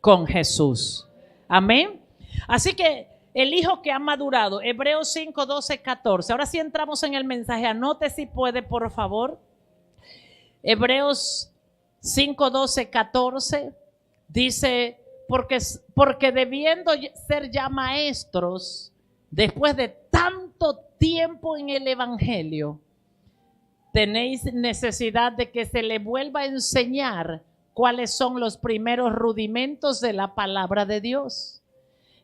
con Jesús. Amén. Así que el hijo que ha madurado, Hebreos 5, 12, 14. Ahora sí entramos en el mensaje. Anote si puede, por favor. Hebreos 5, 12, 14 dice, porque debiendo ser ya maestros, después de tanto tiempo en el evangelio, tenéis necesidad de que se le vuelva a enseñar cuáles son los primeros rudimentos de la palabra de Dios.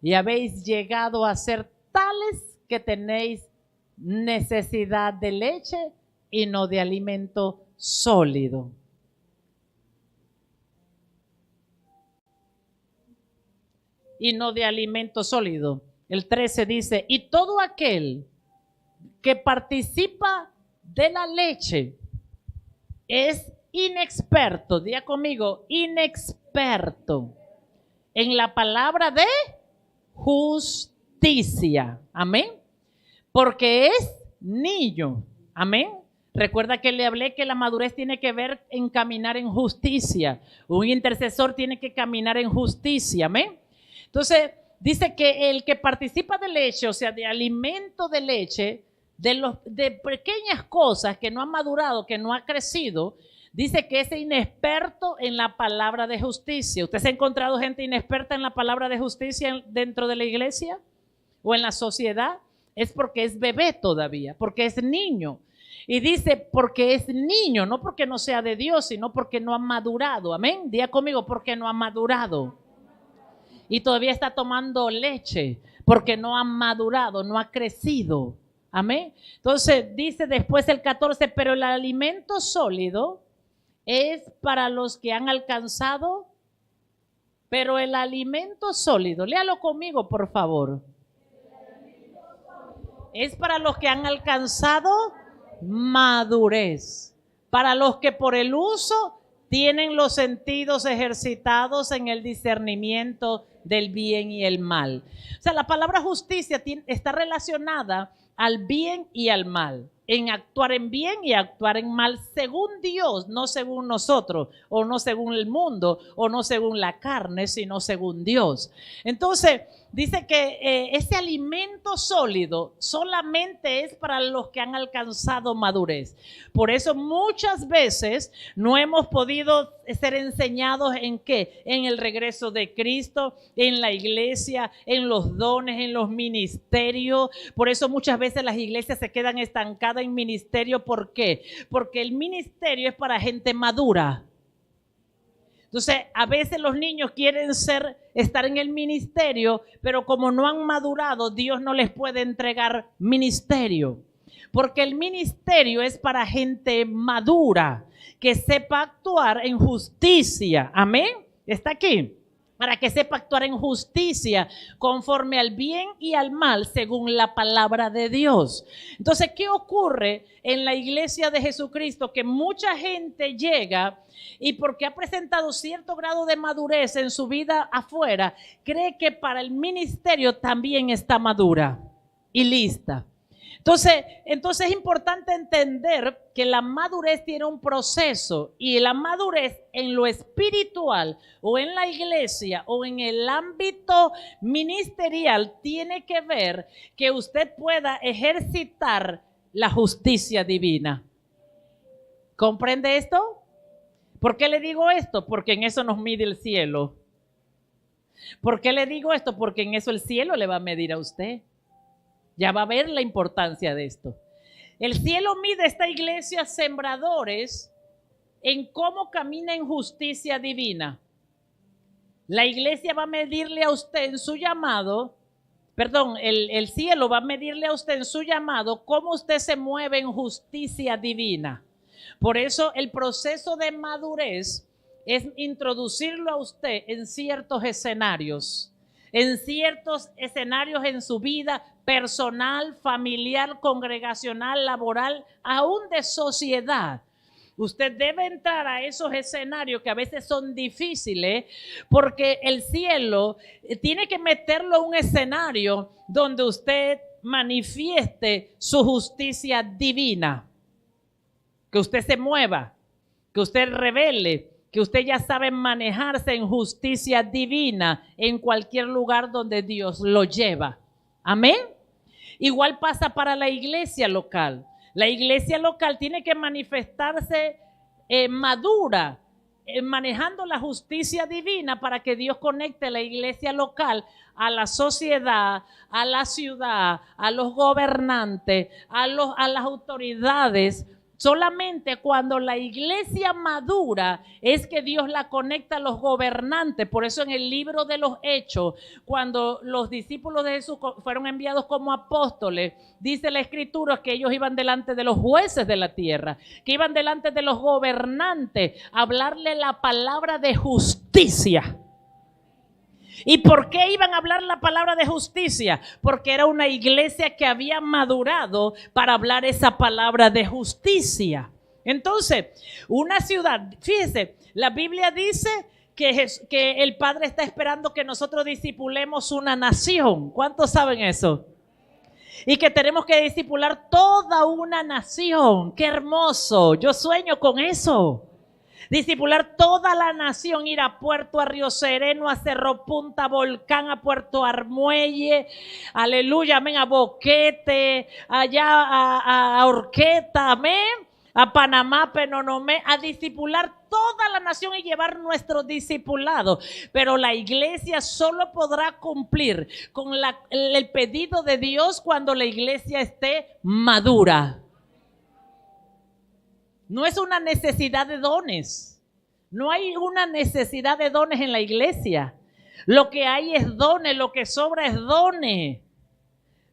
Y habéis llegado a ser tales que tenéis necesidad de leche y no de alimento sólido. Y no de alimento sólido. El 13 dice, y todo aquel que participa de la leche es inexperto, diga conmigo, inexperto en la palabra de justicia. Amén. Porque es niño. Amén. Recuerda que le hablé que la madurez tiene que ver en caminar en justicia. Un intercesor tiene que caminar en justicia. Amén. Entonces, dice que el que participa de leche, o sea, de alimento de leche, de pequeñas cosas que no ha madurado, que no ha crecido, dice que es inexperto en la palabra de justicia. ¿Usted se ha encontrado gente inexperta en la palabra de justicia dentro de la iglesia o en la sociedad? Es porque es bebé todavía, porque es niño. Y dice porque es niño, no porque no sea de Dios, sino porque no ha madurado. Amén. Diga conmigo, porque no ha madurado. Y todavía está tomando leche porque no ha madurado, no ha crecido. Amén. Entonces dice después el 14, pero el alimento sólido es para los que han alcanzado, pero el alimento sólido, léalo conmigo por favor. Es para los que han alcanzado madurez, para los que por el uso tienen los sentidos ejercitados en el discernimiento del bien y el mal. O sea, la palabra justicia está relacionada al bien y al mal, en actuar en bien y actuar en mal según Dios, no según nosotros, o no según el mundo, o no según la carne, sino según Dios. Entonces, dice que ese alimento sólido solamente es para los que han alcanzado madurez. Por eso muchas veces no hemos podido ser enseñados en ¿qué? En el regreso de Cristo, en la iglesia, en los dones, en los ministerios. Por eso muchas veces las iglesias se quedan estancadas en ministerio. ¿Por qué? Porque el ministerio es para gente madura. Entonces, a veces los niños quieren estar en el ministerio, pero como no han madurado, Dios no les puede entregar ministerio. Porque el ministerio es para gente madura, que sepa actuar en justicia. Amén. ¿Está aquí? Para que sepa actuar en justicia conforme al bien y al mal según la palabra de Dios. Entonces, ¿qué ocurre en la iglesia de Jesucristo? Que mucha gente llega y porque ha presentado cierto grado de madurez en su vida afuera, cree que para el ministerio también está madura y lista. Entonces es importante entender que la madurez tiene un proceso y la madurez en lo espiritual o en la iglesia o en el ámbito ministerial tiene que ver que usted pueda ejercitar la justicia divina. ¿Comprende esto? ¿Por qué le digo esto? Porque en eso nos mide el cielo. ¿Por qué le digo esto? Porque en eso el cielo le va a medir a usted. Ya va a ver la importancia de esto. El cielo mide a esta iglesia sembradores en cómo camina en justicia divina. La iglesia va a medirle a usted en su llamado, el cielo va a medirle a usted en su llamado cómo usted se mueve en justicia divina. Por eso el proceso de madurez es introducirlo a usted en ciertos escenarios en su vida personal, familiar, congregacional, laboral, aún de sociedad. Usted debe entrar a esos escenarios que a veces son difíciles porque el cielo tiene que meterlo en un escenario donde usted manifieste su justicia divina. Que usted se mueva, que usted revele, que usted ya sabe manejarse en justicia divina en cualquier lugar donde Dios lo lleva. Amén. Igual pasa para la iglesia local. La iglesia local tiene que manifestarse madura, manejando la justicia divina para que Dios conecte la iglesia local a la sociedad, a la ciudad, a los gobernantes, a las autoridades. Solamente cuando la iglesia madura es que Dios la conecta a los gobernantes. Por eso en el libro de los Hechos, cuando los discípulos de Jesús fueron enviados como apóstoles, dice la Escritura que ellos iban delante de los jueces de la tierra, que iban delante de los gobernantes a hablarle la palabra de justicia. ¿Y por qué iban a hablar la palabra de justicia? Porque era una iglesia que había madurado para hablar esa palabra de justicia. Entonces, una ciudad, fíjese, la Biblia dice que el Padre está esperando que nosotros discipulemos una nación. ¿Cuántos saben eso? Y que tenemos que discipular toda una nación. ¡Qué hermoso! Yo sueño con eso. Discipular toda la nación, ir a Puerto, a Río Sereno, a Cerro Punta, a Volcán, a Puerto Armuelle, aleluya, amén, a Boquete, allá a Horqueta, amén, a Panamá, Penonomé, a discipular toda la nación y llevar nuestro discipulado. Pero la iglesia solo podrá cumplir con el pedido de Dios cuando la iglesia esté madura. No es una necesidad de dones. No hay una necesidad de dones en la iglesia. Lo que hay es dones, lo que sobra es dones.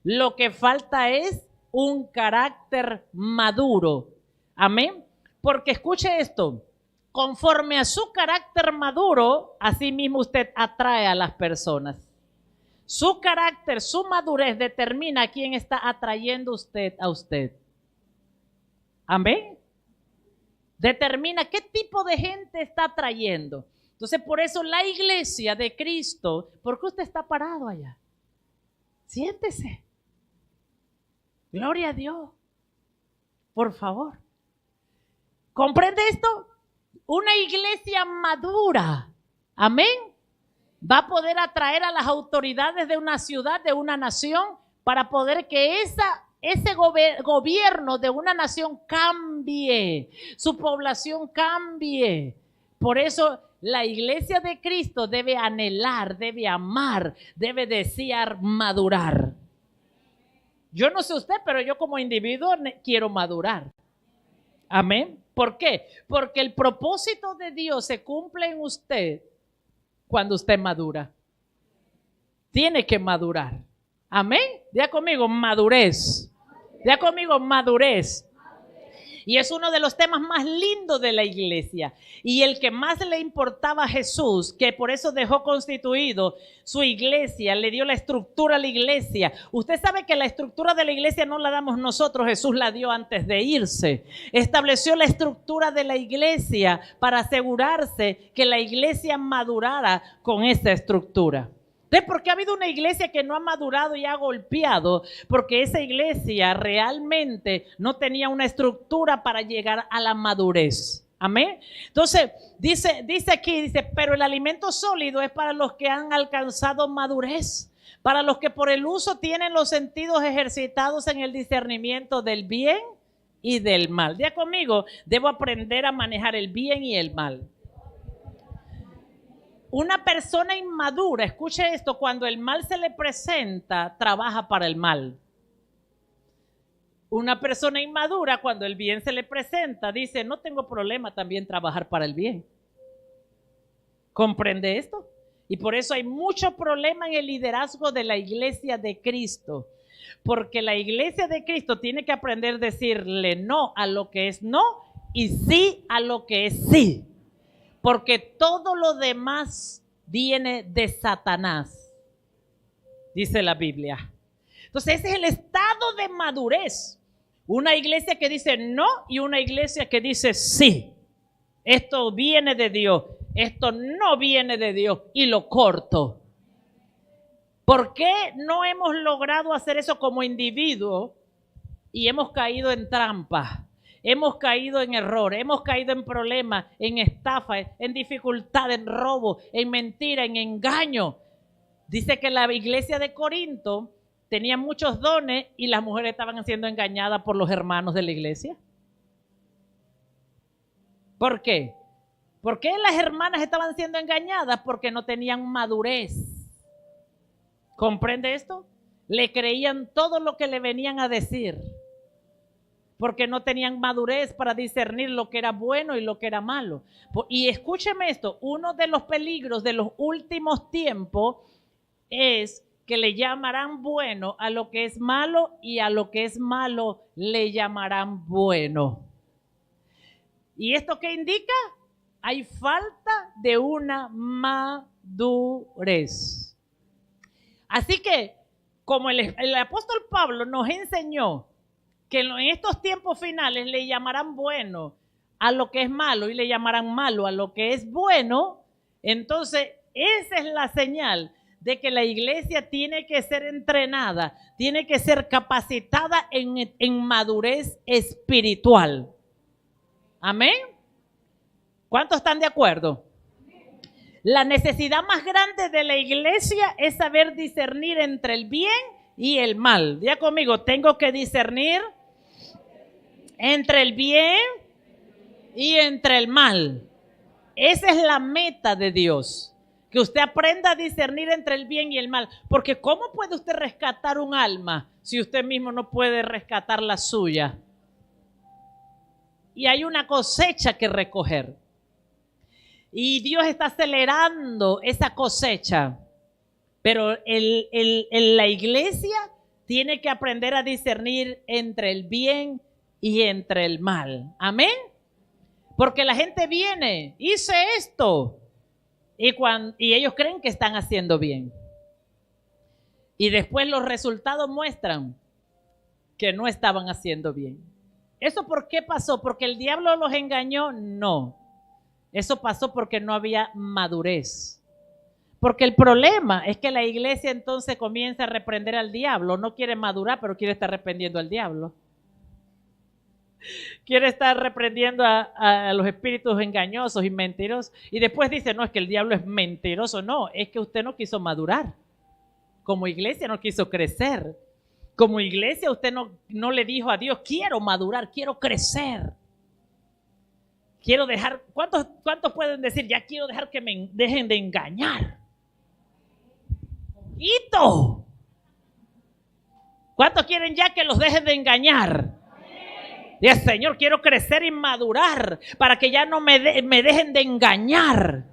Lo que falta es un carácter maduro. Amén. Porque escuche esto, conforme a su carácter maduro, así mismo usted atrae a las personas. Su carácter, su madurez determina a quién está atrayendo usted a usted. Amén. Determina qué tipo de gente está atrayendo. Entonces, por eso la iglesia de Cristo, ¿por qué usted está parado allá? Siéntese. Gloria a Dios. Por favor. ¿Comprende esto? Una iglesia madura, amén, va a poder atraer a las autoridades de una ciudad, de una nación, para poder que ese gobierno de una nación cambie, su población cambie. Por eso la iglesia de Cristo debe anhelar, debe amar, debe desear madurar. Yo no sé usted, pero yo como individuo quiero madurar. Amén. ¿Por qué? Porque el propósito de Dios se cumple en usted cuando usted madura. Tiene que madurar. Amén. Diga conmigo, madurez. Diga conmigo, madurez. Y es uno de los temas más lindos de la iglesia. Y el que más le importaba a Jesús, que por eso dejó constituido su iglesia, le dio la estructura a la iglesia. Usted sabe que la estructura de la iglesia no la damos nosotros, Jesús la dio antes de irse. Estableció la estructura de la iglesia para asegurarse que la iglesia madurara con esa estructura. ¿Por qué ha habido una iglesia que no ha madurado y ha golpeado? Porque esa iglesia realmente no tenía una estructura para llegar a la madurez. Amén. Entonces, dice aquí, pero el alimento sólido es para los que han alcanzado madurez, para los que por el uso tienen los sentidos ejercitados en el discernimiento del bien y del mal. Diga conmigo, debo aprender a manejar el bien y el mal. Una persona inmadura, escuche esto, cuando el mal se le presenta, trabaja para el mal. Una persona inmadura, cuando el bien se le presenta, dice, no tengo problema también trabajar para el bien. ¿Comprende esto? Y por eso hay mucho problema en el liderazgo de la iglesia de Cristo. Porque la iglesia de Cristo tiene que aprender a decirle no a lo que es no y sí a lo que es sí. Porque todo lo demás viene de Satanás, dice la Biblia. Entonces ese es el estado de madurez. Una iglesia que dice no y una iglesia que dice sí. Esto viene de Dios, esto no viene de Dios y lo corto. ¿Por qué no hemos logrado hacer eso como individuo y hemos caído en trampa? hemos caído en error, hemos caído en problemas, en estafa, en dificultad, en robo, en mentira, en engaño. Dice que la iglesia de Corinto tenía muchos dones y las mujeres estaban siendo engañadas por los hermanos de la iglesia. ¿Por qué? ¿Por qué las hermanas estaban siendo engañadas? Porque no tenían madurez. ¿Comprende esto? Le creían todo lo que le venían a decir, porque no tenían madurez para discernir lo que era bueno y lo que era malo. Y escúcheme esto, uno de los peligros de los últimos tiempos es que le llamarán bueno a lo que es malo y a lo que es malo le llamarán bueno. ¿Y esto qué indica? Hay falta de una madurez. Así que, como el apóstol Pablo nos enseñó que en estos tiempos finales le llamarán bueno a lo que es malo y le llamarán malo a lo que es bueno, entonces esa es la señal de que la iglesia tiene que ser entrenada, tiene que ser capacitada en madurez espiritual. Amén. ¿Cuántos están de acuerdo? La necesidad más grande de la iglesia es saber discernir entre el bien y el mal. Diga conmigo, tengo que discernir entre el bien y entre el mal. Esa es la meta de Dios, que usted aprenda a discernir entre el bien y el mal. Porque ¿cómo puede usted rescatar un alma si usted mismo no puede rescatar la suya? Y hay una cosecha que recoger. Y Dios está acelerando esa cosecha. Pero la iglesia tiene que aprender a discernir entre el bien y entre el mal. Amén. Porque la gente viene, hice esto. Y ellos creen que están haciendo bien. Y después los resultados muestran que no estaban haciendo bien. ¿Eso por qué pasó? ¿Porque el diablo los engañó? No. Eso pasó porque no había madurez. Porque el problema es que la iglesia entonces comienza a reprender al diablo. No quiere madurar, pero quiere estar reprendiendo al diablo. Quiere estar reprendiendo a los espíritus engañosos y mentirosos. Y después dice, no, es que el diablo es mentiroso. No, es que usted no quiso madurar. Como iglesia no quiso crecer. Como iglesia usted no le dijo a Dios, quiero madurar, quiero crecer. Quiero dejar, ¿cuántos pueden decir, ya quiero dejar que me dejen de engañar? ¡Poquito! ¿Cuántos quieren ya que los dejen de engañar? Dice, Señor, quiero crecer y madurar para que ya no me dejen de engañar.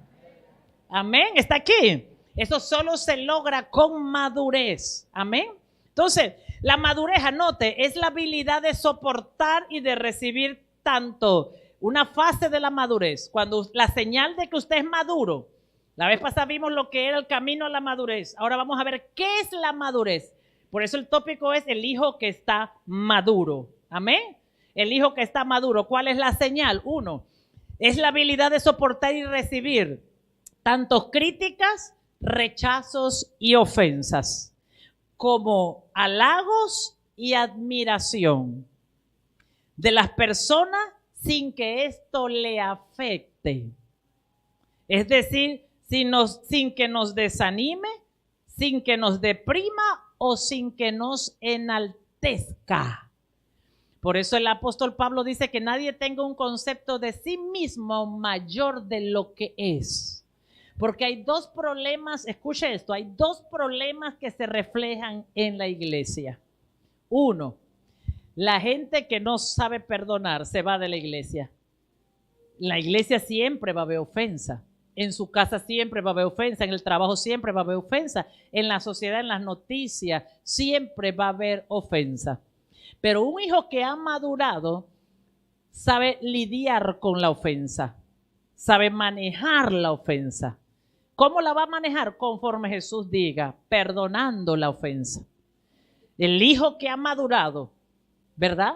Amén, está aquí. Eso solo se logra con madurez. Amén. Entonces, la madurez, anote, es la habilidad de soportar y de recibir tanto. Una fase de la madurez, cuando la señal de que usted es maduro. La vez pasada vimos lo que era el camino a la madurez. Ahora vamos a ver qué es la madurez. Por eso el tópico es el hijo que está maduro. Amén. El hijo que está maduro. ¿Cuál es la señal? 1, es la habilidad de soportar y recibir tanto críticas, rechazos y ofensas, como halagos y admiración de las personas sin que esto le afecte. Es decir, sin que nos desanime, sin que nos deprima o sin que nos enaltezca. Por eso el apóstol Pablo dice que nadie tenga un concepto de sí mismo mayor de lo que es. Porque hay dos problemas, escuche esto, hay dos problemas que se reflejan en la iglesia. 1, la gente que no sabe perdonar se va de la iglesia. La iglesia siempre va a haber ofensa. En su casa siempre va a haber ofensa. En el trabajo siempre va a haber ofensa. En la sociedad, en las noticias, siempre va a haber ofensa. Pero un hijo que ha madurado sabe lidiar con la ofensa. Sabe manejar la ofensa. ¿Cómo la va a manejar? Conforme Jesús diga, perdonando la ofensa. El hijo que ha madurado, ¿verdad?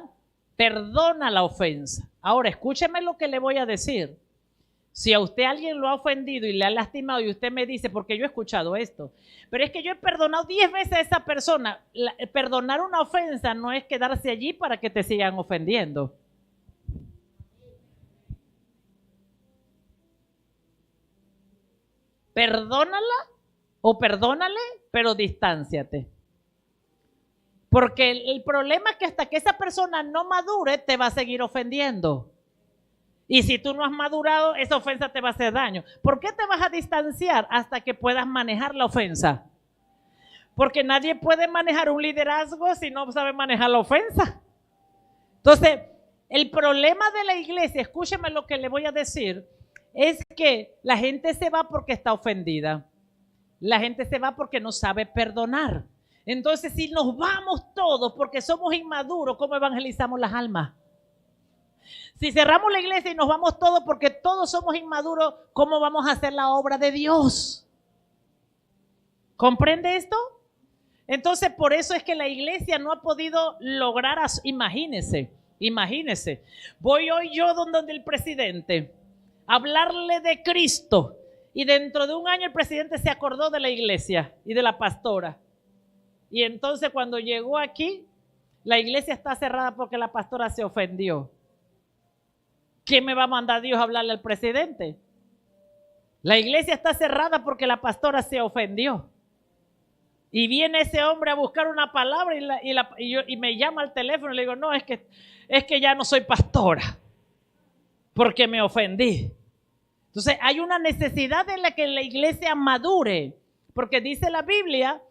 Perdona la ofensa. Ahora, escúcheme lo que le voy a decir. Si a usted alguien lo ha ofendido y le ha lastimado y usted me dice, porque yo he escuchado esto, pero es que yo he perdonado 10 veces a esa persona. Perdonar una ofensa no es quedarse allí para que te sigan ofendiendo. perdónala o perdónale, pero distánciate. Porque el problema es que hasta que esa persona no madure, te va a seguir ofendiendo. Y si tú no has madurado, esa ofensa te va a hacer daño. ¿Por qué te vas a distanciar hasta que puedas manejar la ofensa? Porque nadie puede manejar un liderazgo si no sabe manejar la ofensa. Entonces, el problema de la iglesia, escúcheme lo que le voy a decir, es que la gente se va porque está ofendida. La gente se va porque no sabe perdonar. Entonces, si nos vamos todos porque somos inmaduros, ¿cómo evangelizamos las almas? Si cerramos la iglesia y nos vamos todos porque todos somos inmaduros, ¿cómo vamos a hacer la obra de Dios? ¿Comprende esto? Entonces, por eso es que la iglesia no ha podido lograr, imagínese, voy hoy yo donde el presidente a hablarle de Cristo y dentro de un año el presidente se acordó de la iglesia y de la pastora. Y entonces cuando llegó aquí, la iglesia está cerrada porque la pastora se ofendió. ¿Quién me va a mandar Dios a hablarle al presidente? La iglesia está cerrada porque la pastora se ofendió. Y viene ese hombre a buscar una palabra y me llama al teléfono y le digo, no, es que ya no soy pastora porque me ofendí. Entonces hay una necesidad en la que la iglesia madure, porque dice la Biblia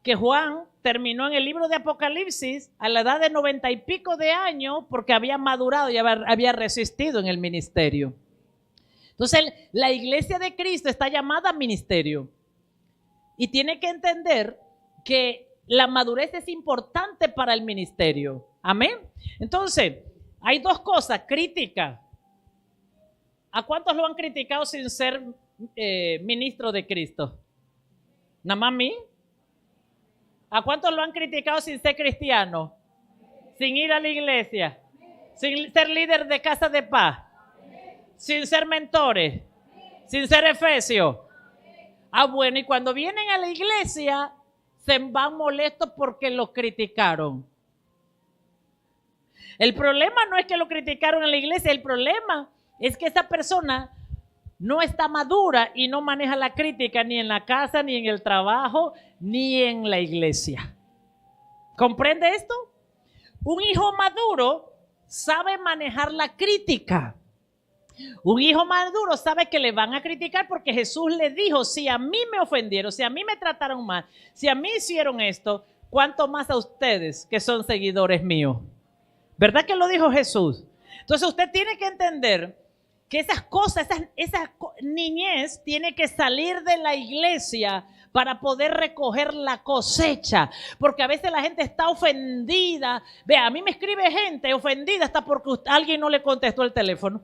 que Juan terminó en el libro de Apocalipsis a la edad de 90 y pico de años porque había madurado y había resistido en el ministerio. Entonces la iglesia de Cristo está llamada a ministerio y tiene que entender que la madurez es importante para el ministerio. Amén. Entonces, hay dos cosas, crítica. ¿A cuántos lo han criticado sin ser ministro de Cristo? ¿Nada más a mí? ¿A cuántos lo han criticado sin ser cristiano? Sin ir a la iglesia, sin ser líder de casa de paz, sin ser mentores, sin ser efesios. Bueno, y cuando vienen a la iglesia se van molestos porque lo criticaron. El problema no es que lo criticaron en la iglesia, el problema es que esa persona no está madura y no maneja la crítica ni en la casa, ni en el trabajo, ni en la iglesia. ¿Comprende esto? Un hijo maduro sabe manejar la crítica. Un hijo maduro sabe que le van a criticar porque Jesús le dijo, si a mí me ofendieron, si a mí me trataron mal, si a mí hicieron esto, ¿cuánto más a ustedes que son seguidores míos? ¿Verdad que lo dijo Jesús? Entonces usted tiene que entender que esas cosas, esa niñez tiene que salir de la iglesia para poder recoger la cosecha, porque a veces la gente está ofendida. Vea, a mí me escribe gente ofendida hasta porque alguien no le contestó el teléfono.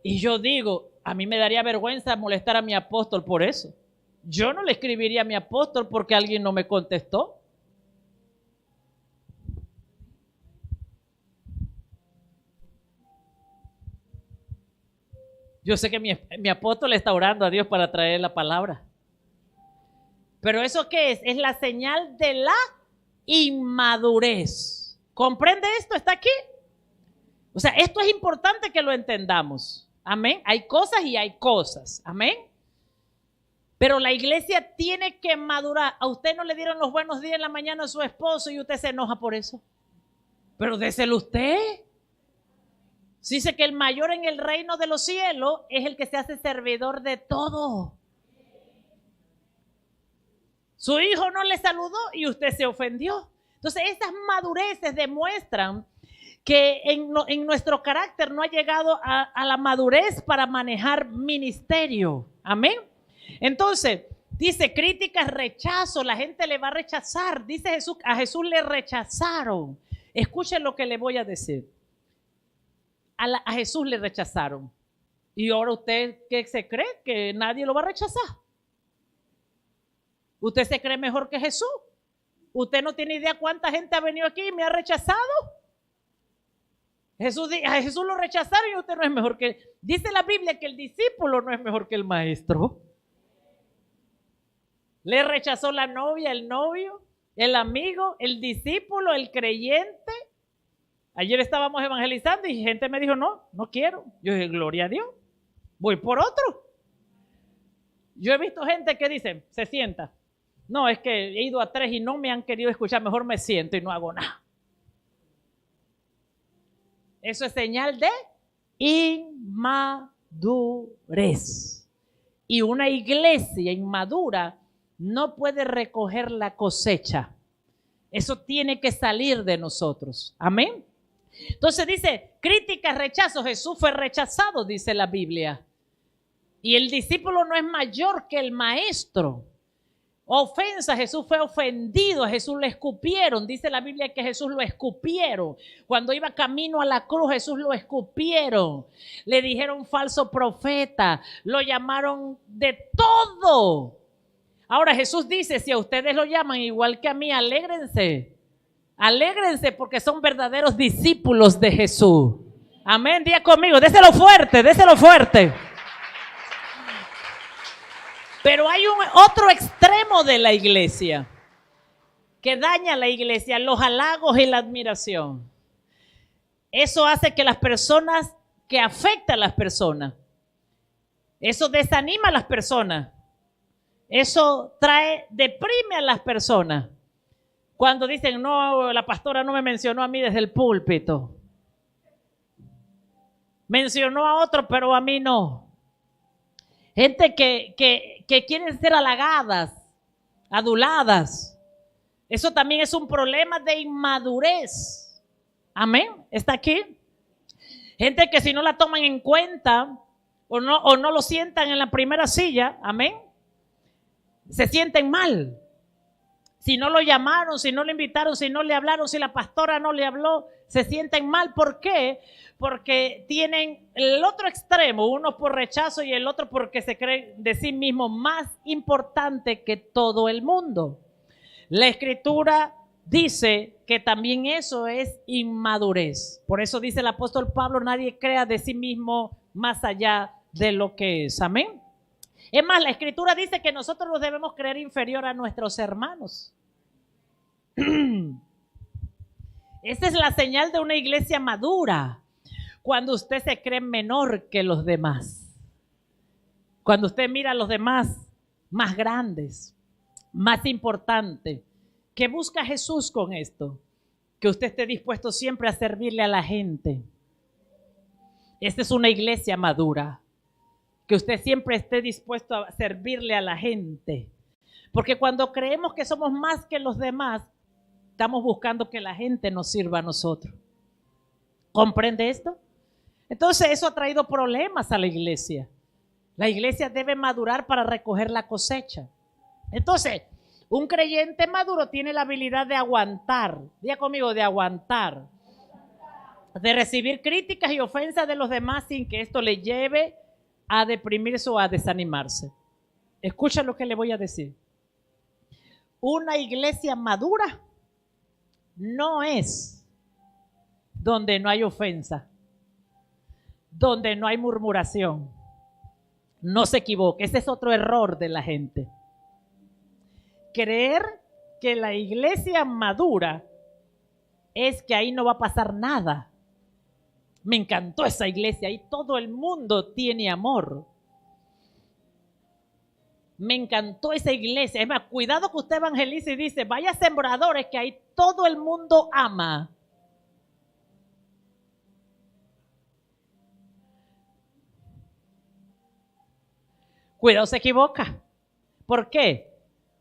Y yo digo, a mí me daría vergüenza molestar a mi apóstol por eso. Yo no le escribiría a mi apóstol porque alguien no me contestó. Yo sé que mi apóstol le está orando a Dios para traer la palabra. Pero ¿eso qué es? Es la señal de la inmadurez. ¿Comprende esto? ¿Está aquí? O sea, esto es importante que lo entendamos. Amén. Hay cosas y hay cosas. Amén. Pero la iglesia tiene que madurar. A usted no le dieron los buenos días en la mañana a su esposo y usted se enoja por eso. Pero déselo usted. Dice que el mayor en el reino de los cielos es el que se hace servidor de todo. Su hijo no le saludó y usted se ofendió. Entonces esas madureces demuestran que en nuestro carácter no ha llegado a la madurez para manejar ministerio. Amén. Entonces dice críticas, rechazo, la gente le va a rechazar. Dice Jesús, a Jesús le rechazaron. Escuchen lo que le voy a decir. A Jesús le rechazaron. Y ahora usted, ¿qué se cree? Que nadie lo va a rechazar. ¿Usted se cree mejor que Jesús? ¿Usted no tiene idea cuánta gente ha venido aquí y me ha rechazado? A Jesús lo rechazaron y usted no es mejor que... Dice la Biblia que el discípulo no es mejor que el maestro. Le rechazó la novia, el novio, el amigo, el discípulo, el creyente. Ayer estábamos evangelizando y gente me dijo, no quiero. Yo dije, gloria a Dios, voy por otro. Yo he visto gente que dice, se sienta. No, es que he ido a 3 y no me han querido escuchar, mejor me siento y no hago nada. Eso es señal de inmadurez. Y una iglesia inmadura no puede recoger la cosecha. Eso tiene que salir de nosotros. Amén. Entonces dice, críticas, rechazo. Jesús fue rechazado, dice la Biblia. Y el discípulo no es mayor que el maestro. Ofensa, Jesús fue ofendido, a Jesús le escupieron. Dice la Biblia que Jesús lo escupieron. Cuando iba camino a la cruz, Jesús lo escupieron. Le dijeron falso profeta, lo llamaron de todo. Ahora Jesús dice, si a ustedes lo llaman igual que a mí, alégrense. Alégrense porque son verdaderos discípulos de Jesús. Amén, diga conmigo, déselo fuerte, déselo fuerte. Pero hay otro extremo de la iglesia que daña a la iglesia, los halagos y la admiración. Eso hace que las personas, que afecta a las personas. Eso desanima a las personas. Eso deprime a las personas. Cuando dicen, no, la pastora no me mencionó a mí desde el púlpito. Mencionó a otro, pero a mí no. Gente que quieren ser halagadas, aduladas. Eso también es un problema de inmadurez. Amén. ¿Está aquí? Gente que si no la toman en cuenta o no lo sientan en la primera silla, amén, se sienten mal. Si no lo llamaron, si no le invitaron, si no le hablaron, si la pastora no le habló, se sienten mal. ¿Por qué? Porque tienen el otro extremo, uno por rechazo y el otro porque se creen de sí mismo más importante que todo el mundo. La Escritura dice que también eso es inmadurez. Por eso dice el apóstol Pablo, nadie crea de sí mismo más allá de lo que es. Amén. Es más, la Escritura dice que nosotros nos debemos creer inferior a nuestros hermanos. Esa es la señal de una iglesia madura. Cuando usted se cree menor que los demás. Cuando usted mira a los demás más grandes, más importantes. ¿Qué busca Jesús con esto? Que usted esté dispuesto siempre a servirle a la gente. Esta es una iglesia madura. Que usted siempre esté dispuesto a servirle a la gente. Porque cuando creemos que somos más que los demás, estamos buscando que la gente nos sirva a nosotros. ¿Comprende esto? Entonces eso ha traído problemas a la iglesia. La iglesia debe madurar para recoger la cosecha. Entonces, un creyente maduro tiene la habilidad de aguantar. Diga conmigo, de aguantar. De recibir críticas y ofensas de los demás sin que esto le lleve a deprimirse o a desanimarse. Escucha lo que le voy a decir. Una iglesia madura no es donde no hay ofensa, donde no hay murmuración. No se equivoque, ese es otro error de la gente. Creer que la iglesia madura es que ahí no va a pasar nada. Me encantó esa iglesia, ahí todo el mundo tiene amor. Me encantó esa iglesia. Es más, cuidado que usted evangelice y dice, vaya sembradores que ahí todo el mundo ama. Cuidado, se equivoca. ¿Por qué?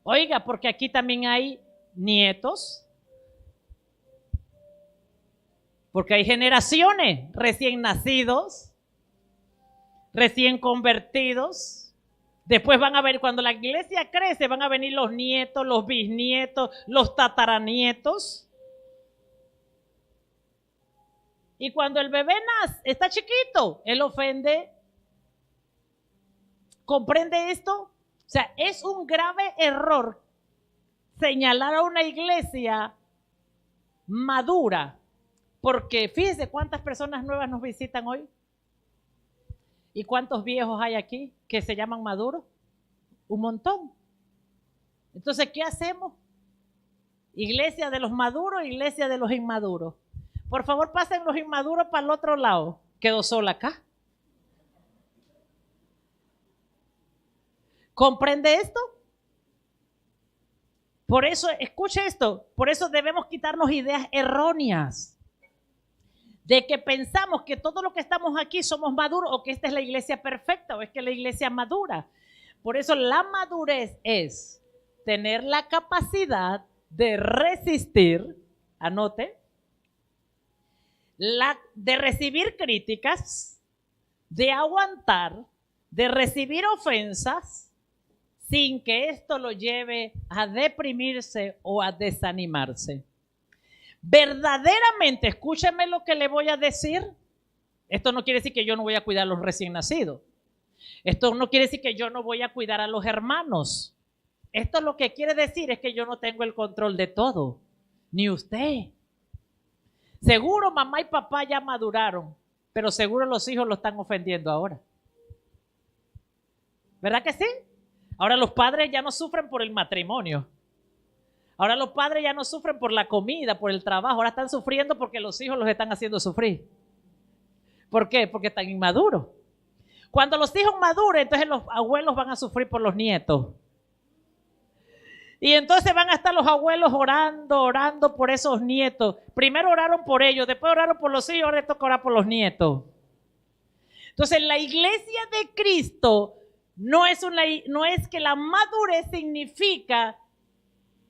Oiga, porque aquí también hay nietos. Porque hay generaciones, recién nacidos, recién convertidos. Después van a ver, cuando la iglesia crece, van a venir los nietos, los bisnietos, los tataranietos. Y cuando el bebé nace, está chiquito, él ofende. ¿Comprende esto? O sea, es un grave error señalar a una iglesia madura. Porque fíjese cuántas personas nuevas nos visitan hoy. ¿Y cuántos viejos hay aquí que se llaman maduros? Un montón. Entonces, ¿qué hacemos? Iglesia de los maduros, iglesia de los inmaduros. Por favor, pasen los inmaduros para el otro lado. Quedo sola acá. ¿Comprende esto? Por eso, escuche esto, por eso debemos quitarnos ideas erróneas de que pensamos que todo lo que estamos aquí somos maduros o que esta es la iglesia perfecta o es que la iglesia madura. Por eso la madurez es tener la capacidad de resistir, anote, de recibir críticas, de aguantar, de recibir ofensas, sin que esto lo lleve a deprimirse o a desanimarse. Verdaderamente, escúcheme lo que le voy a decir. Esto no quiere decir que yo no voy a cuidar a los recién nacidos. Esto no quiere decir que yo no voy a cuidar a los hermanos. Esto lo que quiere decir es que yo no tengo el control de todo, ni usted. Seguro mamá y papá ya maduraron, pero seguro los hijos lo están ofendiendo ahora. ¿Verdad que sí? Ahora los padres ya no sufren por el matrimonio. Ahora los padres ya no sufren por la comida, por el trabajo. Ahora están sufriendo porque los hijos los están haciendo sufrir. ¿Por qué? Porque están inmaduros. Cuando los hijos maduren, entonces los abuelos van a sufrir por los nietos. Y entonces van a estar los abuelos orando por esos nietos. Primero oraron por ellos, después oraron por los hijos, ahora les toca orar por los nietos. Entonces la iglesia de Cristo no es que la madurez significa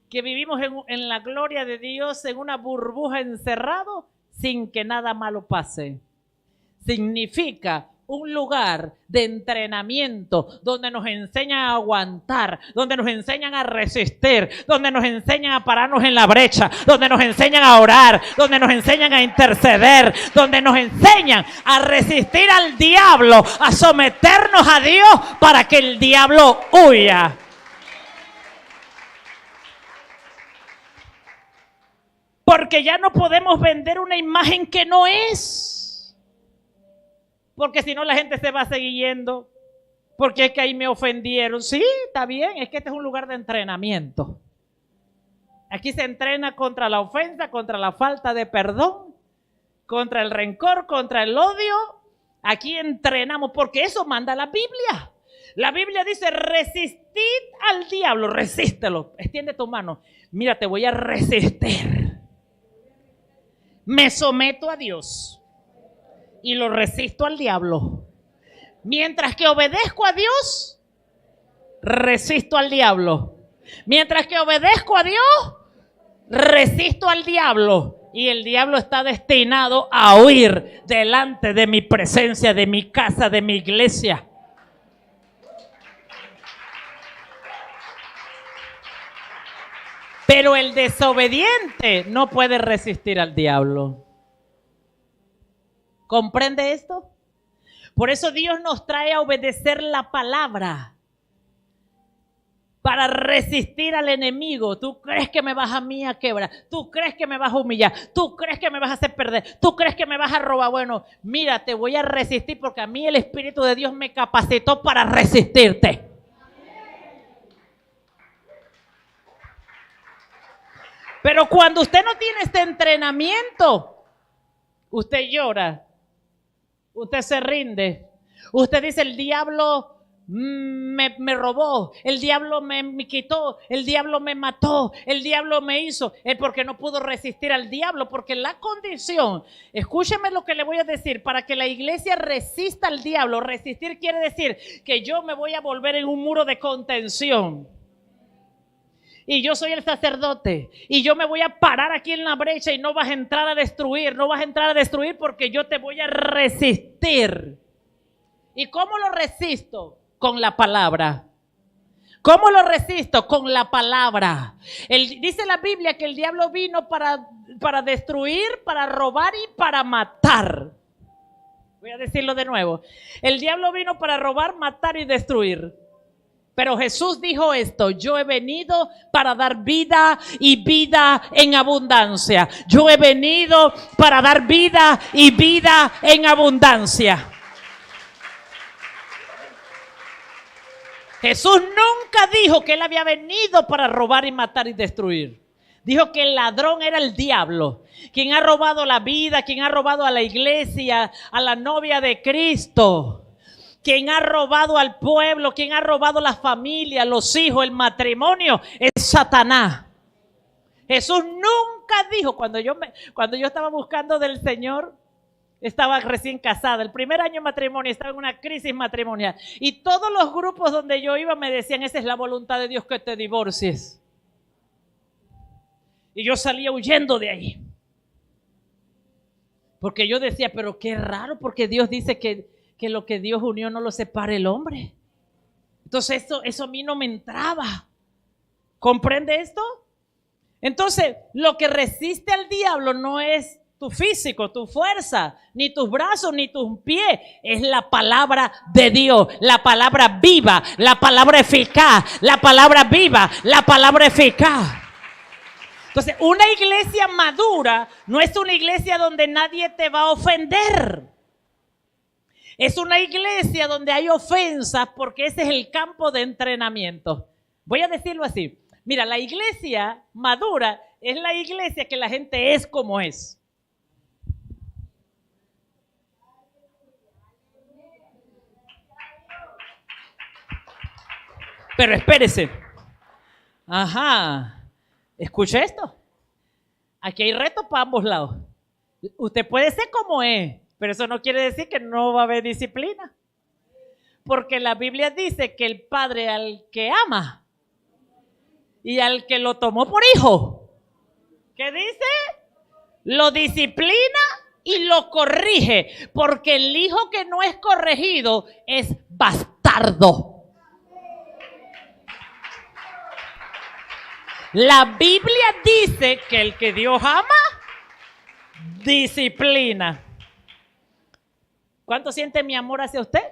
que vivimos en la gloria de Dios en una burbuja encerrado sin que nada malo pase. Significa un lugar de entrenamiento donde nos enseñan a aguantar, donde nos enseñan a resistir, donde nos enseñan a pararnos en la brecha, donde nos enseñan a orar, donde nos enseñan a interceder, donde nos enseñan a resistir al diablo, a someternos a Dios para que el diablo huya. Porque ya no podemos vender una imagen que no es. Porque si no la gente se va a seguir yendo. Porque es que ahí me ofendieron. Sí, está bien, es que este es un lugar de entrenamiento. Aquí se entrena contra la ofensa, contra la falta de perdón, contra el rencor, contra el odio. Aquí entrenamos porque eso manda la Biblia. La Biblia dice, resistid al diablo, resístelo. Extiende tu mano. Mira, te voy a resistir. Me someto a Dios y lo resisto al diablo. Mientras que obedezco a Dios, resisto al diablo. Mientras que obedezco a Dios, resisto al diablo. Y el diablo está destinado a huir delante de mi presencia, de mi casa, de mi iglesia. Pero el desobediente no puede resistir al diablo. ¿Comprende esto? Por eso Dios nos trae a obedecer la palabra para resistir al enemigo. ¿Tú crees que me vas a mí a quebrar? ¿Tú crees que me vas a humillar? ¿Tú crees que me vas a hacer perder? ¿Tú crees que me vas a robar? Bueno, mira, te voy a resistir porque a mí el Espíritu de Dios me capacitó para resistirte. Pero cuando usted no tiene este entrenamiento, usted llora, usted se rinde, usted dice el diablo me robó, el diablo me quitó, el diablo me mató, el diablo me hizo, es porque no pudo resistir al diablo, porque la condición, escúcheme lo que le voy a decir, para que la iglesia resista al diablo, resistir quiere decir que yo me voy a volver en un muro de contención. Y yo soy el sacerdote y yo me voy a parar aquí en la brecha y no vas a entrar a destruir, no vas a entrar a destruir porque yo te voy a resistir. ¿Y cómo lo resisto? Con la palabra. ¿Cómo lo resisto? Con la palabra. Dice la Biblia que el diablo vino para destruir, para robar y para matar. Voy a decirlo de nuevo. El diablo vino para robar, matar y destruir. Pero Jesús dijo esto: yo he venido para dar vida y vida en abundancia. Yo he venido para dar vida y vida en abundancia. Jesús nunca dijo que él había venido para robar y matar y destruir. Dijo que el ladrón era el diablo, quien ha robado la vida, quien ha robado a la iglesia, a la novia de Cristo. Quien ha robado al pueblo, quien ha robado la familia, los hijos, el matrimonio, es Satanás. Jesús nunca dijo, cuando yo estaba buscando del Señor, estaba recién casada, el primer año de matrimonio, estaba en una crisis matrimonial. Y todos los grupos donde yo iba me decían, esa es la voluntad de Dios, que te divorcies. Y yo salía huyendo de ahí. Porque yo decía, pero qué raro, porque Dios dice que lo que Dios unió no lo separe el hombre. Entonces eso a mí no me entraba. ¿Comprende esto? Entonces, lo que resiste al diablo no es tu físico, tu fuerza, ni tus brazos, ni tus pies. Es la palabra de Dios, la palabra viva, la palabra eficaz, la palabra viva, la palabra eficaz. Entonces, una iglesia madura no es una iglesia donde nadie te va a ofender. Es una iglesia donde hay ofensas, porque ese es el campo de entrenamiento. Voy a decirlo así. Mira, la iglesia madura es la iglesia que la gente es como es. Pero espérese. Ajá. Escuche esto. Aquí hay retos para ambos lados. Usted puede ser como es, pero eso no quiere decir que no va a haber disciplina. Porque la Biblia dice que el padre al que ama y al que lo tomó por hijo, ¿qué dice? Lo disciplina y lo corrige, porque el hijo que no es corregido es bastardo. La Biblia dice que el que Dios ama, disciplina. ¿Cuánto siente mi amor hacia usted?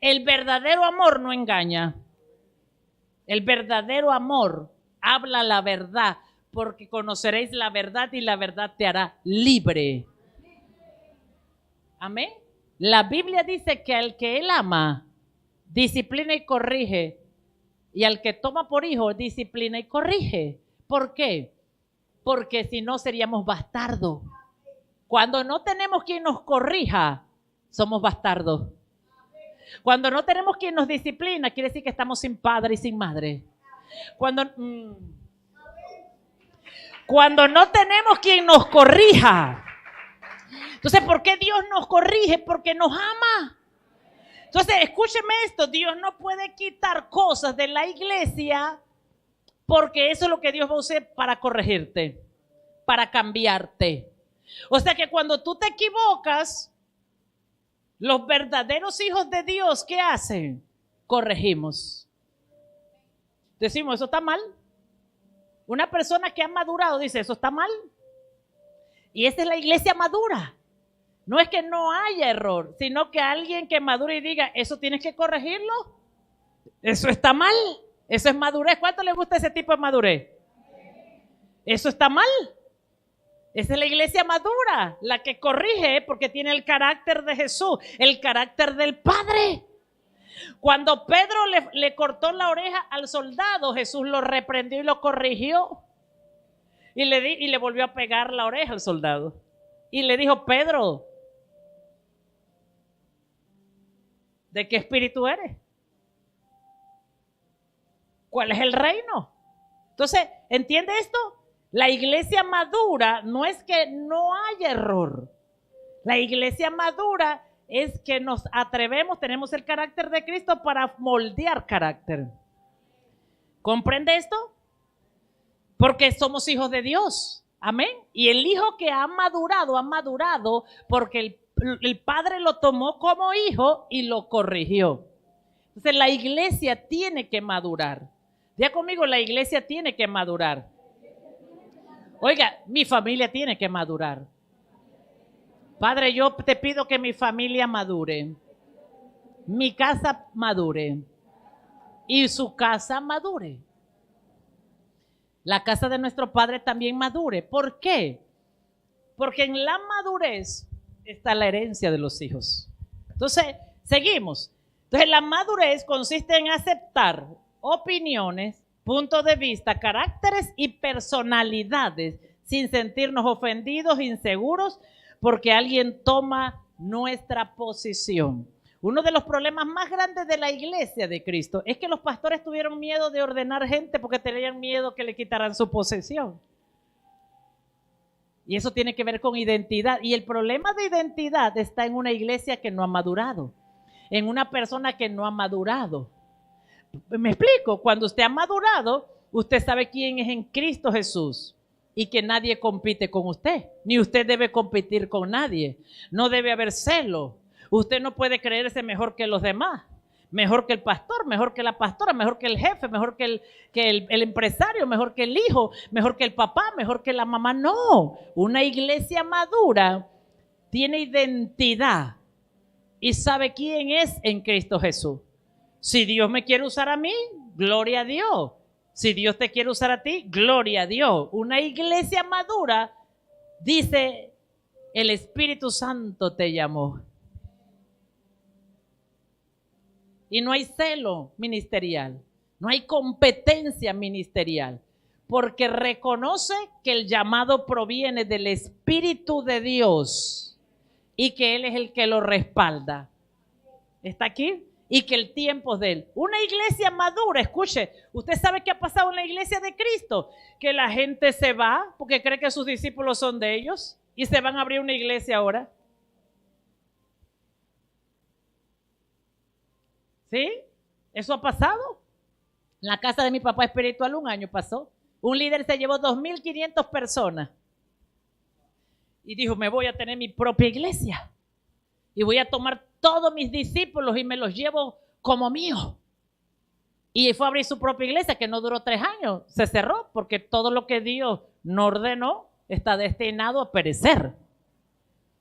El verdadero amor no engaña. El verdadero amor habla la verdad, porque conoceréis la verdad y la verdad te hará libre. Amén. La Biblia dice que al que él ama, disciplina y corrige. Y al que toma por hijo, disciplina y corrige. ¿Por qué? Porque si no seríamos bastardos. Cuando no tenemos quien nos corrija, somos bastardos. Cuando no tenemos quien nos disciplina, quiere decir que estamos sin padre y sin madre. Cuando no tenemos quien nos corrija. Entonces, ¿por qué Dios nos corrige? Porque nos ama. Entonces, escúcheme esto, Dios no puede quitar cosas de la iglesia, porque eso es lo que Dios va a usar para corregirte, para cambiarte. O sea que cuando tú te equivocas, los verdaderos hijos de Dios, ¿qué hacen? Corregimos. Decimos, eso está mal. Una persona que ha madurado dice, eso está mal. Y esa es la iglesia madura. No es que no haya error, sino que alguien que madure y diga, eso tienes que corregirlo. Eso está mal. Eso es madurez. ¿Cuánto le gusta ese tipo de madurez? Eso está mal. Esa es la iglesia madura, la que corrige porque tiene el carácter de Jesús, el carácter del Padre. Cuando Pedro le cortó la oreja al soldado, Jesús lo reprendió y lo corrigió. Y le volvió a pegar la oreja al soldado. Y le dijo, Pedro, ¿de qué espíritu eres? ¿Cuál es el reino? Entonces, ¿entiende esto? La iglesia madura no es que no haya error. La iglesia madura es que nos atrevemos, tenemos el carácter de Cristo para moldear carácter. ¿Comprende esto? Porque somos hijos de Dios. Amén. Y el hijo que ha madurado porque el Padre lo tomó como hijo y lo corrigió. Entonces la iglesia tiene que madurar. Ya conmigo, la iglesia tiene que madurar. Oiga, mi familia tiene que madurar. Padre, yo te pido que mi familia madure. Mi casa madure. Y su casa madure. La casa de nuestro Padre también madure. ¿Por qué? Porque en la madurez está la herencia de los hijos. Entonces, seguimos. Entonces, la madurez consiste en aceptar opiniones, puntos de vista, caracteres y personalidades sin sentirnos ofendidos, inseguros, porque alguien toma nuestra posición. Uno de los problemas más grandes de la iglesia de Cristo es que los pastores tuvieron miedo de ordenar gente porque tenían miedo que le quitaran su posesión. Y eso tiene que ver con identidad. Y el problema de identidad está en una iglesia que no ha madurado, en una persona que no ha madurado. ¿Me explico? Cuando usted ha madurado, usted sabe quién es en Cristo Jesús y que nadie compite con usted, ni usted debe competir con nadie. No debe haber celo. Usted no puede creerse mejor que los demás, mejor que el pastor, mejor que la pastora, mejor que el jefe, mejor que el empresario, mejor que el hijo, mejor que el papá, mejor que la mamá. No, una iglesia madura tiene identidad y sabe quién es en Cristo Jesús. Si Dios me quiere usar a mí, gloria a Dios. Si Dios te quiere usar a ti, gloria a Dios. Una iglesia madura dice, el Espíritu Santo te llamó. Y no hay celo ministerial, no hay competencia ministerial, porque reconoce que el llamado proviene del Espíritu de Dios y que Él es el que lo respalda. ¿Está aquí? Y que el tiempo es de Él. Una iglesia madura, escuche, ¿usted sabe qué ha pasado en la iglesia de Cristo? Que la gente se va porque cree que sus discípulos son de ellos y se van a abrir una iglesia ahora. ¿Sí? Eso ha pasado. En la casa de mi papá espiritual 1 año pasó. Un líder se llevó 2.500 personas y dijo, me voy a tener mi propia iglesia y voy a tomar todos mis discípulos y me los llevo como míos. Y fue a abrir su propia iglesia que no duró 3 años. Se cerró porque todo lo que Dios no ordenó está destinado a perecer.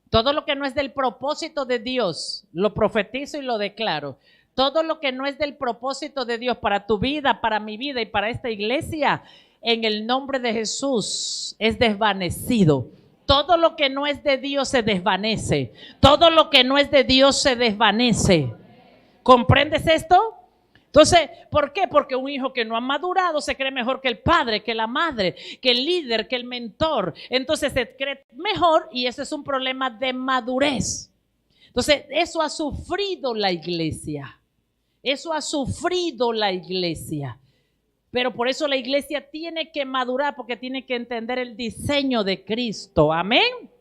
Todo lo que no es del propósito de Dios, lo profetizo y lo declaro. Todo lo que no es del propósito de Dios para tu vida, para mi vida y para esta iglesia, en el nombre de Jesús es desvanecido. Todo lo que no es de Dios se desvanece. Todo lo que no es de Dios se desvanece. ¿Comprendes esto? Entonces, ¿por qué? Porque un hijo que no ha madurado se cree mejor que el padre, que la madre, que el líder, que el mentor. Entonces se cree mejor y ese es un problema de madurez. Entonces, eso ha sufrido la iglesia. Eso ha sufrido la iglesia. Pero por eso la iglesia tiene que madurar porque tiene que entender el diseño de Cristo. Amén.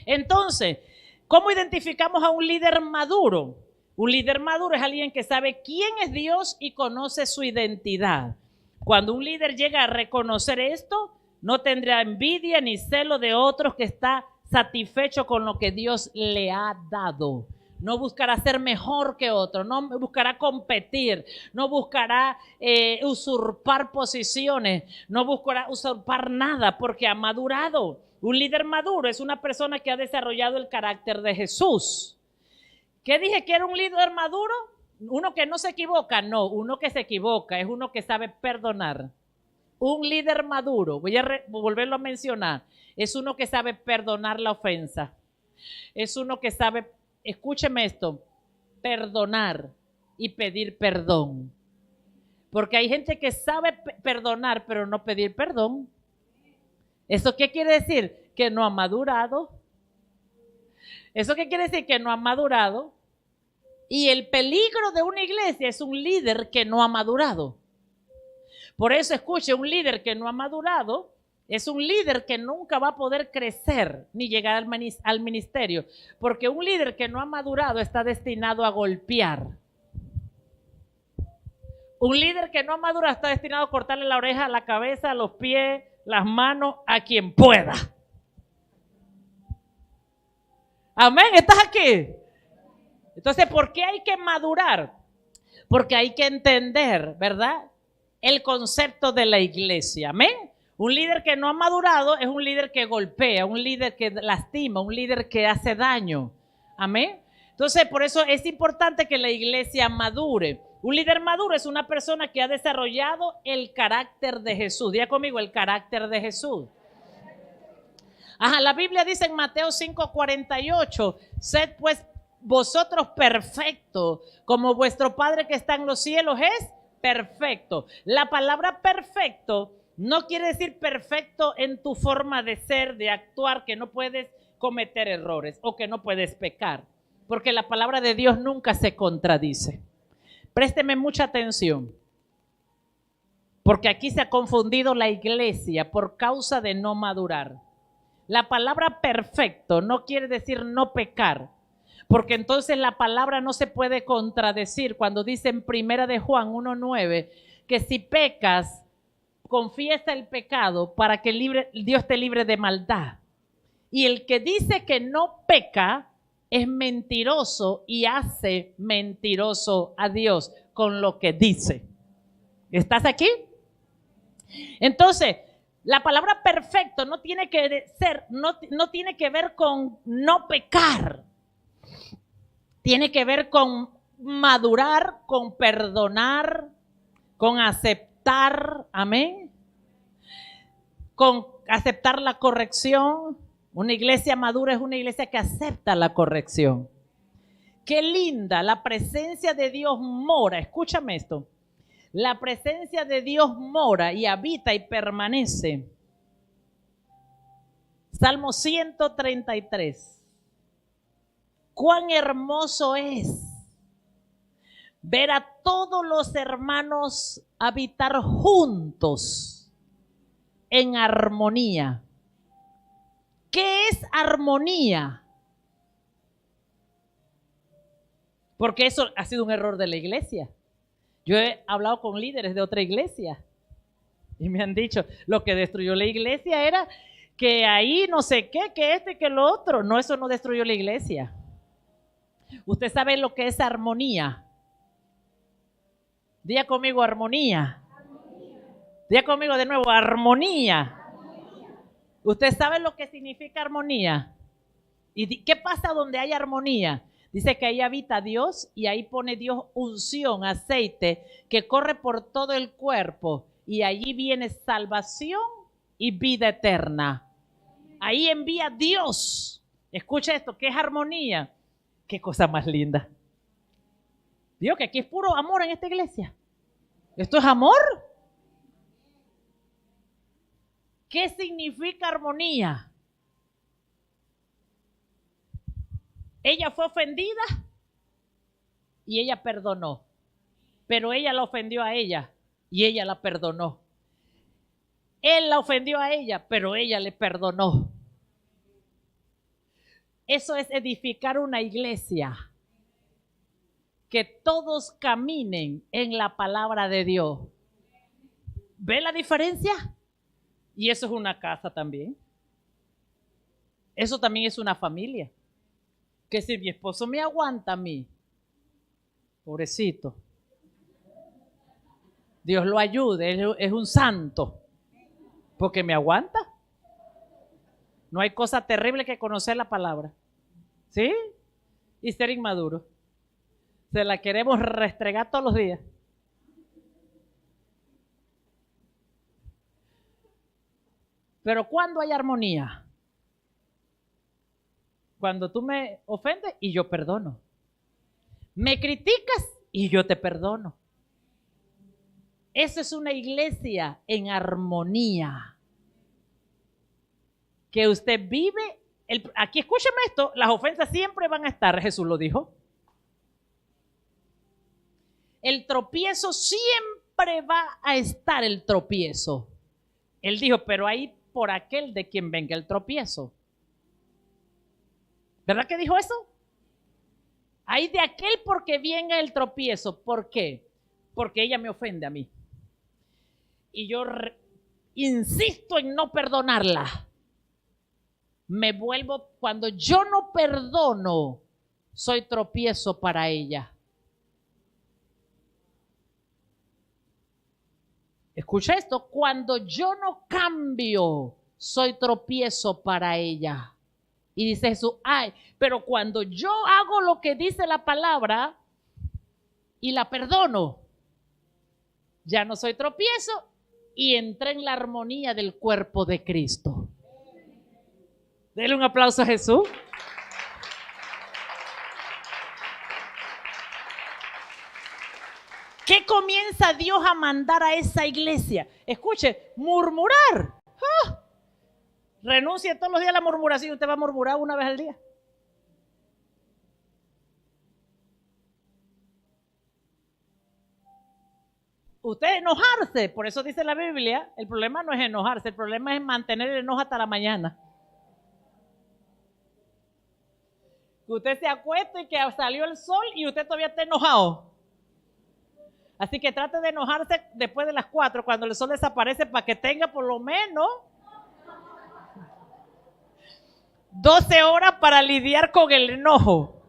Entonces, ¿cómo identificamos a un líder maduro? Un líder maduro es alguien que sabe quién es Dios y conoce su identidad. Cuando un líder llega a reconocer esto, no tendrá envidia ni celo de otros, que está satisfecho con lo que Dios le ha dado. No buscará ser mejor que otro, no buscará competir, no buscará usurpar posiciones, no buscará usurpar nada porque ha madurado. Un líder maduro es una persona que ha desarrollado el carácter de Jesús. ¿Qué dije que era un líder maduro? Uno que no se equivoca, no, uno que se equivoca, es uno que sabe perdonar. Un líder maduro, voy a volverlo a mencionar, es uno que sabe perdonar la ofensa. Es uno que sabe, escúcheme esto, perdonar y pedir perdón. Porque hay gente que sabe perdonar, pero no pedir perdón. ¿Eso qué quiere decir? Que no ha madurado. ¿Eso qué quiere decir? Que no ha madurado. Y el peligro de una iglesia es un líder que no ha madurado. Por eso, escuche, un líder que no ha madurado es un líder que nunca va a poder crecer ni llegar al ministerio. Porque un líder que no ha madurado está destinado a golpear. Un líder que no ha madurado está destinado a cortarle la oreja, la cabeza, los pies, las manos, a quien pueda. Amén, ¿estás aquí? Entonces, ¿por qué hay que madurar? Porque hay que entender, ¿verdad?, el concepto de la iglesia. Amén. Un líder que no ha madurado es un líder que golpea, un líder que lastima, un líder que hace daño. Amén. Entonces, por eso es importante que la iglesia madure. Un líder maduro es una persona que ha desarrollado el carácter de Jesús. Diga conmigo, el carácter de Jesús. La Biblia dice en Mateo 5:48, sed pues vosotros perfectos, como vuestro Padre que está en los cielos es perfecto. La palabra perfecto no quiere decir perfecto en tu forma de ser, de actuar, que no puedes cometer errores o que no puedes pecar. porque la palabra de Dios nunca se contradice. Présteme mucha atención, porque aquí se ha confundido la iglesia por causa de no madurar. La palabra perfecto no quiere decir no pecar, porque entonces la palabra no se puede contradecir cuando dice en Primera de Juan 1:9 que si pecas, confiesa el pecado para que Dios te libre de maldad. Y el que dice que no peca es mentiroso y hace mentiroso a Dios con lo que dice. ¿Estás aquí? Entonces, la palabra perfecto no tiene que ser, no tiene que ver con no pecar. Tiene que ver con madurar, con perdonar, con aceptar, amén, con aceptar la corrección. Una iglesia madura es una iglesia que acepta la corrección. Qué linda, la presencia de Dios mora, escúchame esto, la presencia de Dios mora y habita y permanece. Salmo 133. Cuán hermoso es ver a todos los hermanos habitar juntos en armonía. ¿Qué es armonía? Porque eso ha sido un error de la iglesia. Yo he hablado con líderes de otra iglesia y me han dicho, lo que destruyó la iglesia era que ahí no sé qué, que esto y que lo otro. No, eso no destruyó la iglesia. Usted sabe lo que es armonía. Diga conmigo armonía. Diga conmigo de nuevo armonía. ¿Usted sabe lo que significa armonía? ¿Y qué pasa donde hay armonía? Dice que ahí habita Dios y ahí pone Dios unción, aceite, que corre por todo el cuerpo. Y allí viene salvación y vida eterna. Ahí envía Dios. Escucha esto, ¿qué es armonía? Qué cosa más linda. Digo que aquí es puro amor en esta iglesia. ¿Esto es amor? ¿Qué significa armonía? Ella fue ofendida y ella perdonó. Pero ella la ofendió a ella y ella la perdonó. Él la ofendió a ella, pero ella le perdonó. Eso es edificar una iglesia. Que todos caminen en la palabra de Dios. ¿Ve la diferencia? Y eso es una casa también. Eso también es una familia. Que si mi esposo me aguanta a mí, pobrecito, Dios lo ayude, él es un santo, porque me aguanta. No hay cosa terrible que conocer la palabra, ¿sí? Y ser inmaduro. Se la queremos restregar todos los días. Pero ¿cuándo hay armonía? Cuando tú me ofendes y yo perdono. Me criticas y yo te perdono. Eso es una iglesia en armonía. Que usted vive, aquí escúcheme esto, las ofensas siempre van a estar, Jesús lo dijo. El tropiezo siempre va a estar el tropiezo. Él dijo, pero ahí por aquel de quien venga el tropiezo. ¿Verdad que dijo eso? Hay de aquel porque venga el tropiezo. ¿Por qué? Porque ella me ofende a mí. Y yo insisto en no perdonarla. Me vuelvo, cuando yo no perdono, soy tropiezo para ella. Escucha esto, cuando yo no cambio, soy tropiezo para ella. Y dice Jesús, ay, pero cuando yo hago lo que dice la palabra y la perdono, ya no soy tropiezo y entré en la armonía del cuerpo de Cristo. Denle un aplauso a Jesús. ¿Qué comienza Dios a mandar a esa iglesia? Escuche, murmurar. ¡Ah! Renuncie todos los días a la murmuración. Usted va a murmurar una vez al día. Usted enojarse, por eso dice la Biblia, el problema no es enojarse, el problema es mantener el enojo hasta la mañana. Usted se acuesta y que salió el sol y usted todavía está enojado. Así que trate de enojarse después de las 4, cuando el sol desaparece, para que tenga por lo menos 12 horas para lidiar con el enojo.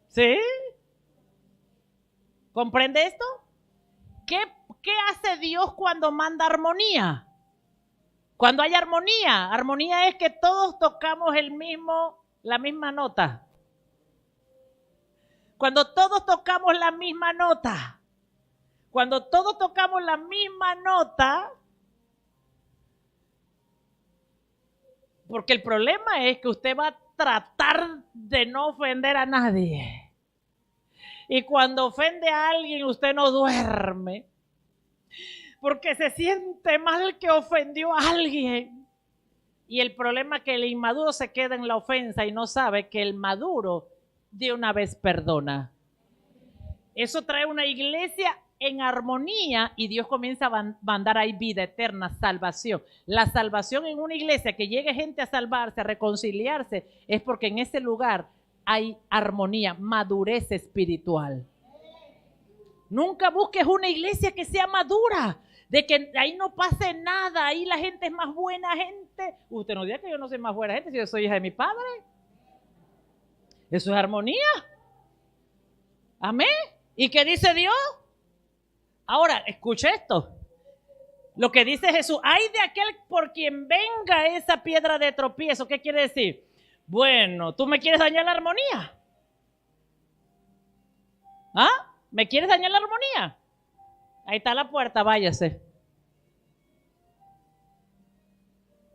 ¿Sí? ¿Comprende esto? ¿Qué hace Dios cuando manda armonía? Cuando hay armonía, armonía es que todos tocamos la misma nota. Cuando todos tocamos la misma nota, porque el problema es que usted va a tratar de no ofender a nadie. Y cuando ofende a alguien, usted no duerme, porque se siente mal que ofendió a alguien. Y el problema es que el inmaduro se queda en la ofensa y no sabe que el maduro de una vez perdona. Eso trae una iglesia en armonía y Dios comienza a mandar ahí vida eterna, salvación. La salvación en una iglesia, que llegue gente a salvarse, a reconciliarse, es porque en ese lugar hay armonía, madurez espiritual. Nunca busques una iglesia que sea madura, de que ahí no pase nada, ahí la gente es más buena gente. Usted no diga que yo no soy más buena gente si yo soy hija de mi padre. Eso es armonía. Amén. ¿Y qué dice Dios? Ahora, escuche esto. Lo que dice Jesús, ay de aquel por quien venga esa piedra de tropiezo. ¿Qué quiere decir? Bueno, ¿tú me quieres dañar la armonía? ¿Ah? ¿Me quieres dañar la armonía? Ahí está la puerta, váyase.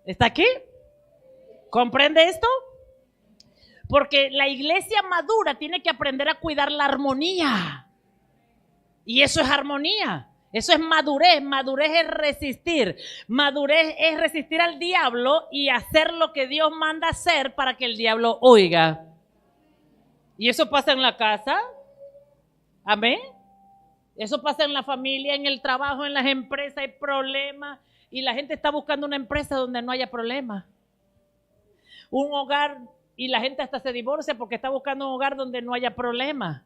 ¿Está aquí? ¿Comprende esto? Porque la iglesia madura tiene que aprender a cuidar la armonía. Y eso es armonía. Eso es madurez. Madurez es resistir. Madurez es resistir al diablo y hacer lo que Dios manda hacer para que el diablo oiga. Y eso pasa en la casa. Amén. Eso pasa en la familia, en el trabajo, en las empresas. Hay problemas y la gente está buscando una empresa donde no haya problemas. Un hogar, y la gente hasta se divorcia porque está buscando un hogar donde no haya problemas.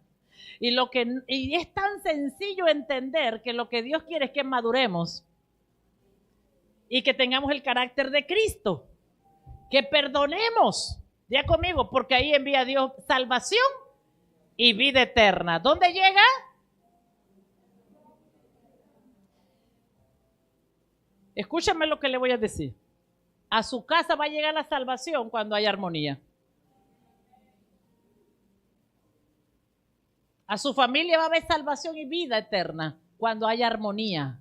Y es tan sencillo entender que lo que Dios quiere es que maduremos y que tengamos el carácter de Cristo, que perdonemos. Ya conmigo, porque ahí envía Dios salvación y vida eterna. ¿Dónde llega? Escúchame lo que le voy a decir. A su casa va a llegar la salvación cuando haya armonía. A su familia va a haber salvación y vida eterna cuando haya armonía.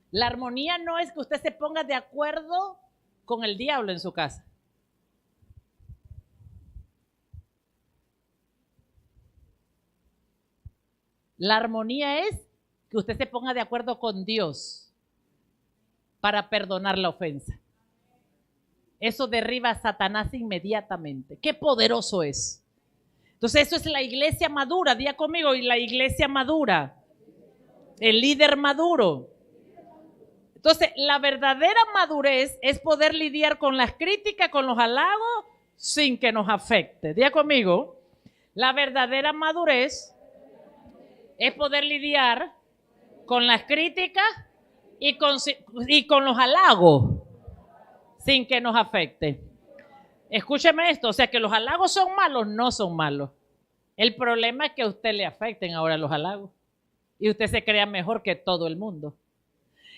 La armonía no es que usted se ponga de acuerdo con el diablo en su casa. La armonía es que usted se ponga de acuerdo con Dios para perdonar la ofensa. Eso derriba a Satanás inmediatamente. ¡Qué poderoso es! Entonces eso es la iglesia madura. Diga conmigo, y la iglesia madura. El líder maduro. Entonces la verdadera madurez es poder lidiar con las críticas, con los halagos, sin que nos afecte. Diga conmigo, la verdadera madurez es poder lidiar con las críticas y con los halagos, sin que nos afecte. Escúcheme esto, o sea que los halagos son malos, no son malos. El problema es que a usted le afecten ahora los halagos y usted se crea mejor que todo el mundo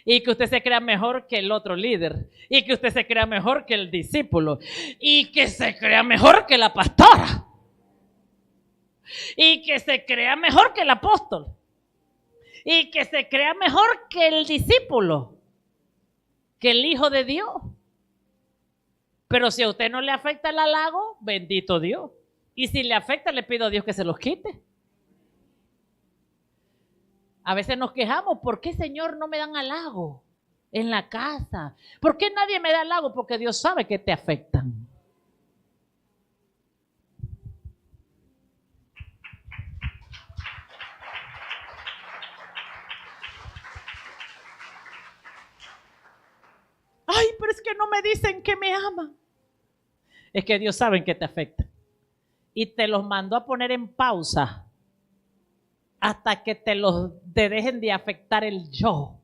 y que usted se crea mejor que el otro líder y que usted se crea mejor que el discípulo y que se crea mejor que la pastora y que se crea mejor que el apóstol y que se crea mejor que el discípulo, que el Hijo de Dios. Pero si a usted no le afecta el halago, bendito Dios. Y si le afecta, le pido a Dios que se los quite. A veces nos quejamos, ¿por qué, Señor, no me dan halago en la casa? ¿Por qué nadie me da halago? Porque Dios sabe que te afectan. Ay, pero es que no me dicen que me aman. Es que Dios sabe que te afecta. Y te los mandó a poner en pausa hasta que te dejen de afectar el yo,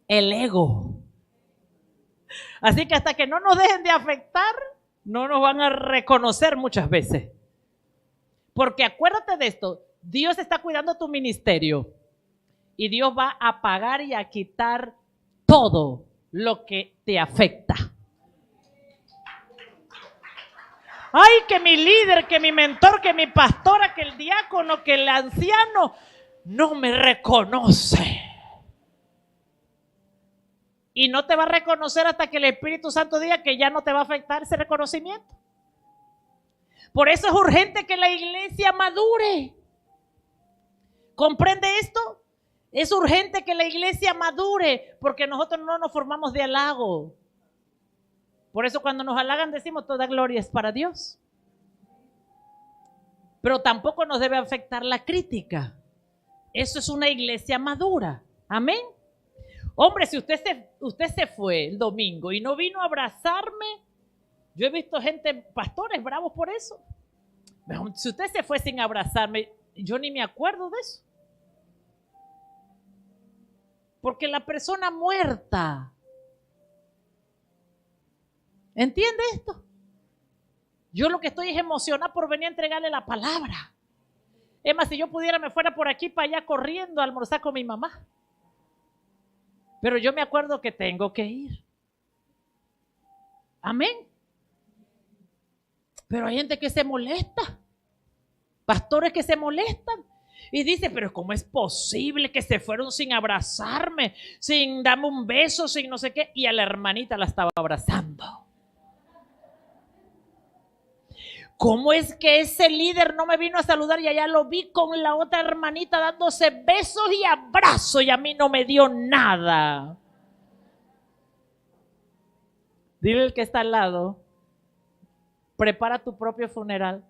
el ego. Así que hasta que no nos dejen de afectar, no nos van a reconocer muchas veces. Porque acuérdate de esto, Dios está cuidando tu ministerio y Dios va a pagar y a quitar todo lo que te afecta. Ay, que mi líder, que mi mentor, que mi pastora, que el diácono, que el anciano no me reconoce. Y no te va a reconocer hasta que el Espíritu Santo diga que ya no te va a afectar ese reconocimiento. Por eso es urgente que la iglesia madure. ¿Comprende esto? Es urgente que la iglesia madure porque nosotros no nos formamos de halago. Por eso cuando nos halagan decimos toda gloria es para Dios. Pero tampoco nos debe afectar la crítica. Eso es una iglesia madura. Amén. Hombre, si usted se fue el domingo y no vino a abrazarme, yo he visto gente, pastores bravos por eso. Pero si usted se fue sin abrazarme, yo ni me acuerdo de eso. Porque la persona muerta, ¿entiende esto? Yo lo que estoy es emocionada por venir a entregarle la palabra. Es más, si yo pudiera me fuera por aquí para allá corriendo a almorzar con mi mamá. Pero yo me acuerdo que tengo que ir. Amén. Pero hay gente que se molesta. Pastores que se molestan. Y dice, pero ¿cómo es posible que se fueron sin abrazarme, sin darme un beso, sin no sé qué? Y a la hermanita la estaba abrazando. ¿Cómo es que ese líder no me vino a saludar y allá lo vi con la otra hermanita dándose besos y abrazos y a mí no me dio nada? Dile al que está al lado, prepara tu propio funeral.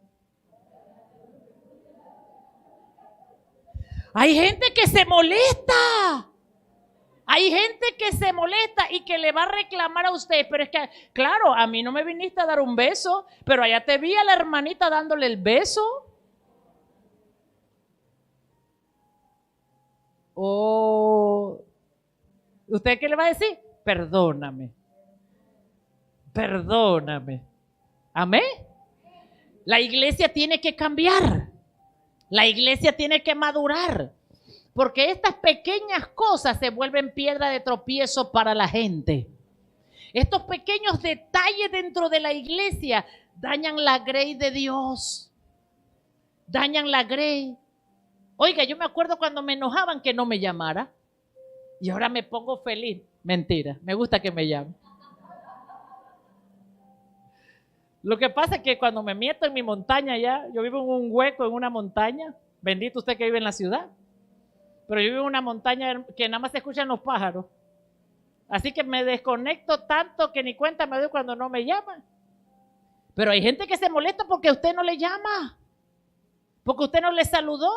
Hay gente que se molesta. Hay gente que se molesta y que le va a reclamar a usted, pero es que, claro, a mí no me viniste a dar un beso, pero allá te vi a la hermanita dándole el beso. O, ¿usted qué le va a decir? Perdóname. Perdóname. Amén. La iglesia tiene que cambiar. La iglesia tiene que madurar. Porque estas pequeñas cosas se vuelven piedra de tropiezo para la gente. Estos pequeños detalles dentro de la iglesia dañan la grey de Dios. Dañan la grey. Oiga, yo me acuerdo cuando me enojaban que no me llamara. Y ahora me pongo feliz. Mentira, me gusta que me llamen. Lo que pasa es que cuando me meto en mi montaña ya, yo vivo en un hueco, en una montaña. Bendito usted que vive en la ciudad. Pero yo vivo en una montaña que nada más se escuchan los pájaros. Así que me desconecto tanto que ni cuenta me doy cuando no me llaman. Pero hay gente que se molesta porque usted no le llama. Porque usted no le saludó.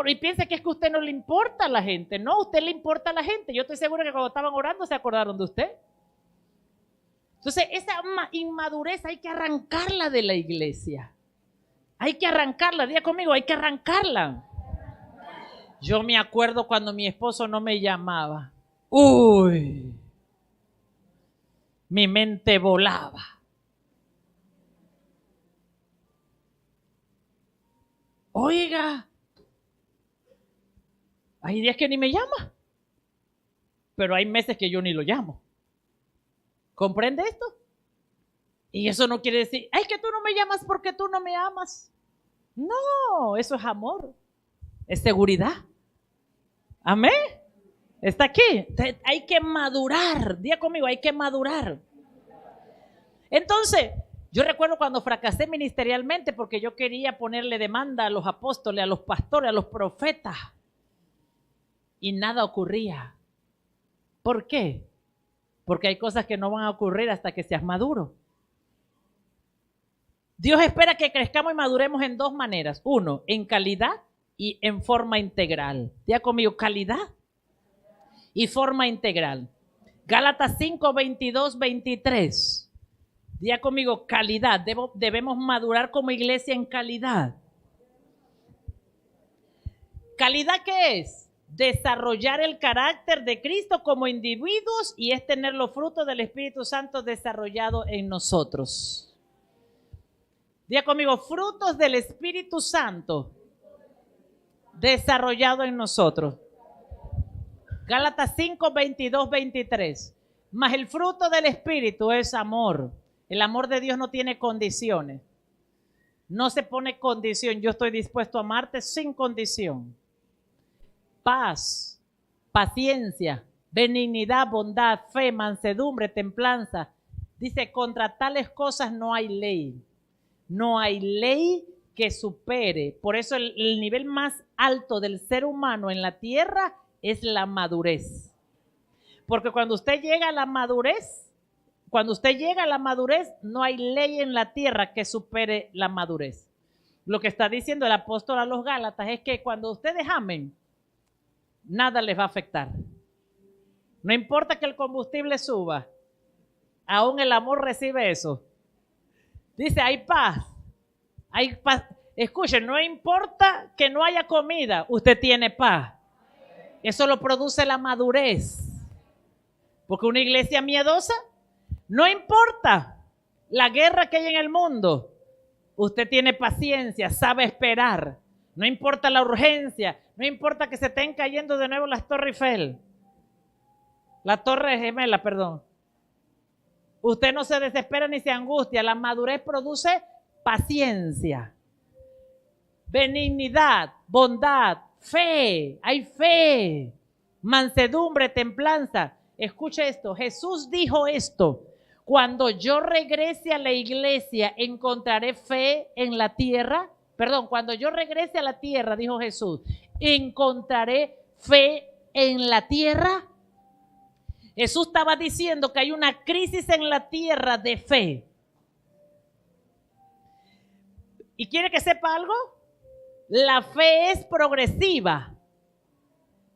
Y piensa que es que a usted no le importa a la gente. No, a usted le importa a la gente. Yo estoy segura que cuando estaban orando se acordaron de usted. Entonces, esa inmadurez hay que arrancarla de la iglesia. Hay que arrancarla. Diga conmigo, hay que arrancarla. Yo me acuerdo cuando mi esposo no me llamaba. Uy, mi mente volaba. Oiga, hay días que ni me llama, pero hay meses que yo ni lo llamo. ¿Comprende esto? Y eso no quiere decir, ay, que tú no me llamas porque tú no me amas. No, eso es amor, es seguridad. Amén. Está aquí. Hay que madurar. Diga conmigo, hay que madurar. Entonces, yo recuerdo cuando fracasé ministerialmente porque yo quería ponerle demanda a los apóstoles, a los pastores, a los profetas. Y nada ocurría. ¿Por qué? Porque hay cosas que no van a ocurrir hasta que seas maduro. Dios espera que crezcamos y maduremos en dos maneras. Uno, en calidad y en forma integral. Diga conmigo, calidad y forma integral. Gálatas 5, 22, 23. Diga conmigo, calidad. Debemos madurar como iglesia en calidad. ¿Calidad qué es? Desarrollar el carácter de Cristo como individuos y es tener los frutos del Espíritu Santo desarrollados en nosotros. Diga conmigo, frutos del Espíritu Santo desarrollado en nosotros. Gálatas 5, 22, 23. Mas el fruto del Espíritu es amor. El amor de Dios no tiene condiciones. No se pone condición. Yo estoy dispuesto a amarte sin condición. Paz, paciencia, benignidad, bondad, fe, mansedumbre, templanza. Dice, contra tales cosas no hay ley. No hay ley que supere. Por eso el nivel más alto del ser humano en la tierra es la madurez. Porque cuando usted llega a la madurez, no hay ley en la tierra que supere la madurez. Lo que está diciendo el apóstol a los Gálatas es que cuando ustedes amen, nada les va a afectar. No importa que el combustible suba, aún el amor recibe eso. Dice, hay paz. Escuchen, no importa que no haya comida, usted tiene paz. Eso lo produce la madurez. Porque una iglesia miedosa, no importa la guerra que hay en el mundo, usted tiene paciencia, sabe esperar. No importa la urgencia, no importa que se estén cayendo de nuevo las Torres Eiffel. La Torre Gemela, perdón. Usted no se desespera ni se angustia. La madurez produce paciencia, benignidad, bondad, fe. Hay fe, mansedumbre, templanza. Escuche esto. Jesús dijo esto. Cuando yo regrese a la iglesia, ¿encontraré fe en la tierra? Perdón, cuando yo regrese a la tierra, dijo Jesús, ¿encontraré fe en la tierra? Jesús estaba diciendo que hay una crisis en la tierra de fe. ¿Y quiere que sepa algo? La fe es progresiva.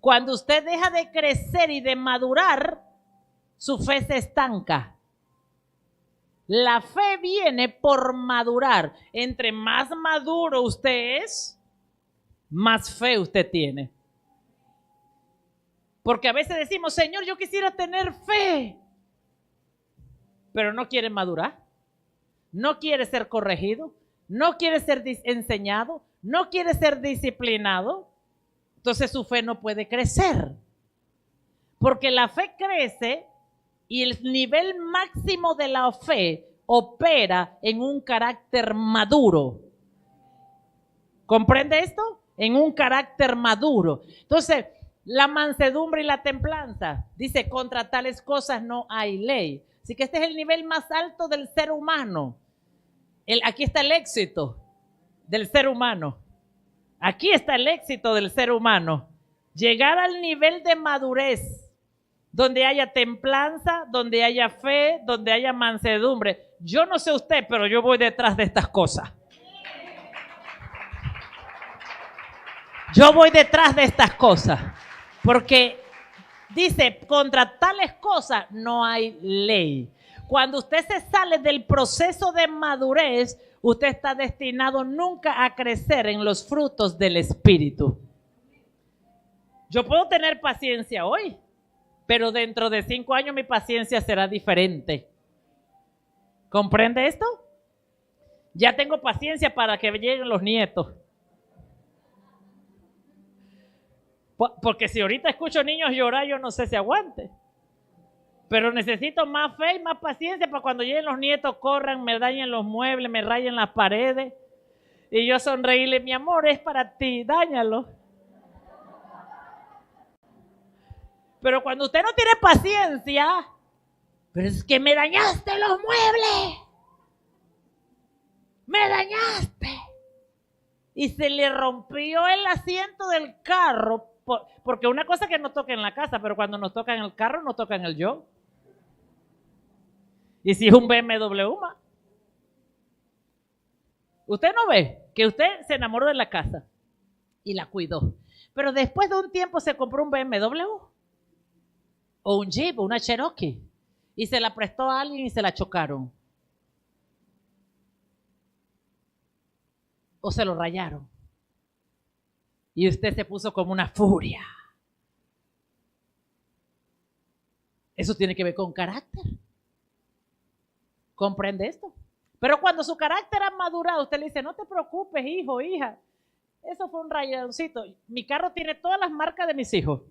Cuando usted deja de crecer y de madurar, su fe se estanca. La fe viene por madurar. Entre más maduro usted es, más fe usted tiene. Porque a veces decimos, Señor, yo quisiera tener fe, pero no quiere madurar, no quiere ser corregido, no quiere ser enseñado, no quiere ser disciplinado. Entonces su fe no puede crecer. Porque la fe crece y el nivel máximo de la fe opera en un carácter maduro. ¿Comprende esto? En un carácter maduro. Entonces, la mansedumbre y la templanza, dice, contra tales cosas no hay ley. Así que este es el nivel más alto del ser humano. Aquí está el éxito del ser humano. Aquí está el éxito del ser humano. Llegar al nivel de madurez, donde haya templanza, donde haya fe, donde haya mansedumbre. Yo no sé usted, pero yo voy detrás de estas cosas. Yo voy detrás de estas cosas. Porque dice, contra tales cosas no hay ley. Cuando usted se sale del proceso de madurez, usted está destinado nunca a crecer en los frutos del Espíritu. Yo puedo tener paciencia hoy, pero dentro de 5 años mi paciencia será diferente. ¿Comprende esto? Ya tengo paciencia para que lleguen los nietos. Porque si ahorita escucho niños llorar, yo no sé si aguante. Pero necesito más fe y más paciencia para cuando lleguen los nietos, corran, me dañen los muebles, me rayen las paredes. Y yo sonreírle, mi amor, es para ti, dáñalo. Pero cuando usted no tiene paciencia, pero es que me dañaste los muebles. Me dañaste. Y se le rompió el asiento del carro. Porque una cosa que nos toca en la casa, pero cuando nos toca en el carro, nos toca en el yo. Y si es un BMW más. Usted no ve que usted se enamoró de la casa y la cuidó. Pero después de un tiempo se compró un BMW. o un Jeep o una Cherokee y se la prestó a alguien y se la chocaron. O se lo rayaron. Y usted se puso como una furia. Eso tiene que ver con carácter. ¿Comprende esto? Pero cuando su carácter ha madurado, usted le dice, no te preocupes, hijo, hija. Eso fue un rayoncito. Mi carro tiene todas las marcas de mis hijos.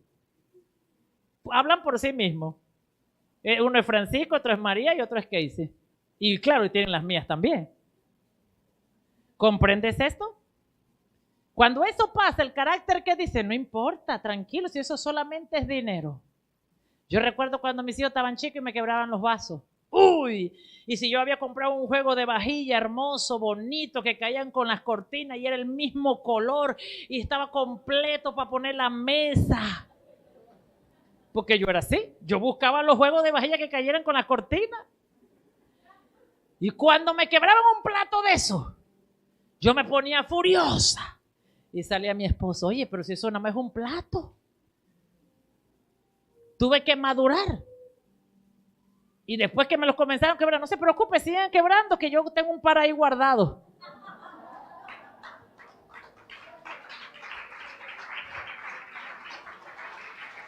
Hablan por sí mismos. Uno es Francisco, otro es María y otro es Casey. Y claro, y tienen las mías también. ¿Comprendes esto? Cuando eso pasa, el carácter que dice, no importa, tranquilo, si eso solamente es dinero. Yo recuerdo cuando mis hijos estaban chicos y me quebraban los vasos. Uy, y si yo había comprado un juego de vajilla hermoso, bonito, que caían con las cortinas y era el mismo color y estaba completo para poner la mesa. Porque yo era así, yo buscaba los juegos de vajilla que cayeran con las cortinas. Y cuando me quebraban un plato de eso, yo me ponía furiosa. Y salía mi esposo, oye, pero si eso nada más es un plato. Tuve que madurar. Y después que me los comenzaron a quebrar, no se preocupe, sigan quebrando, que yo tengo un par ahí guardado.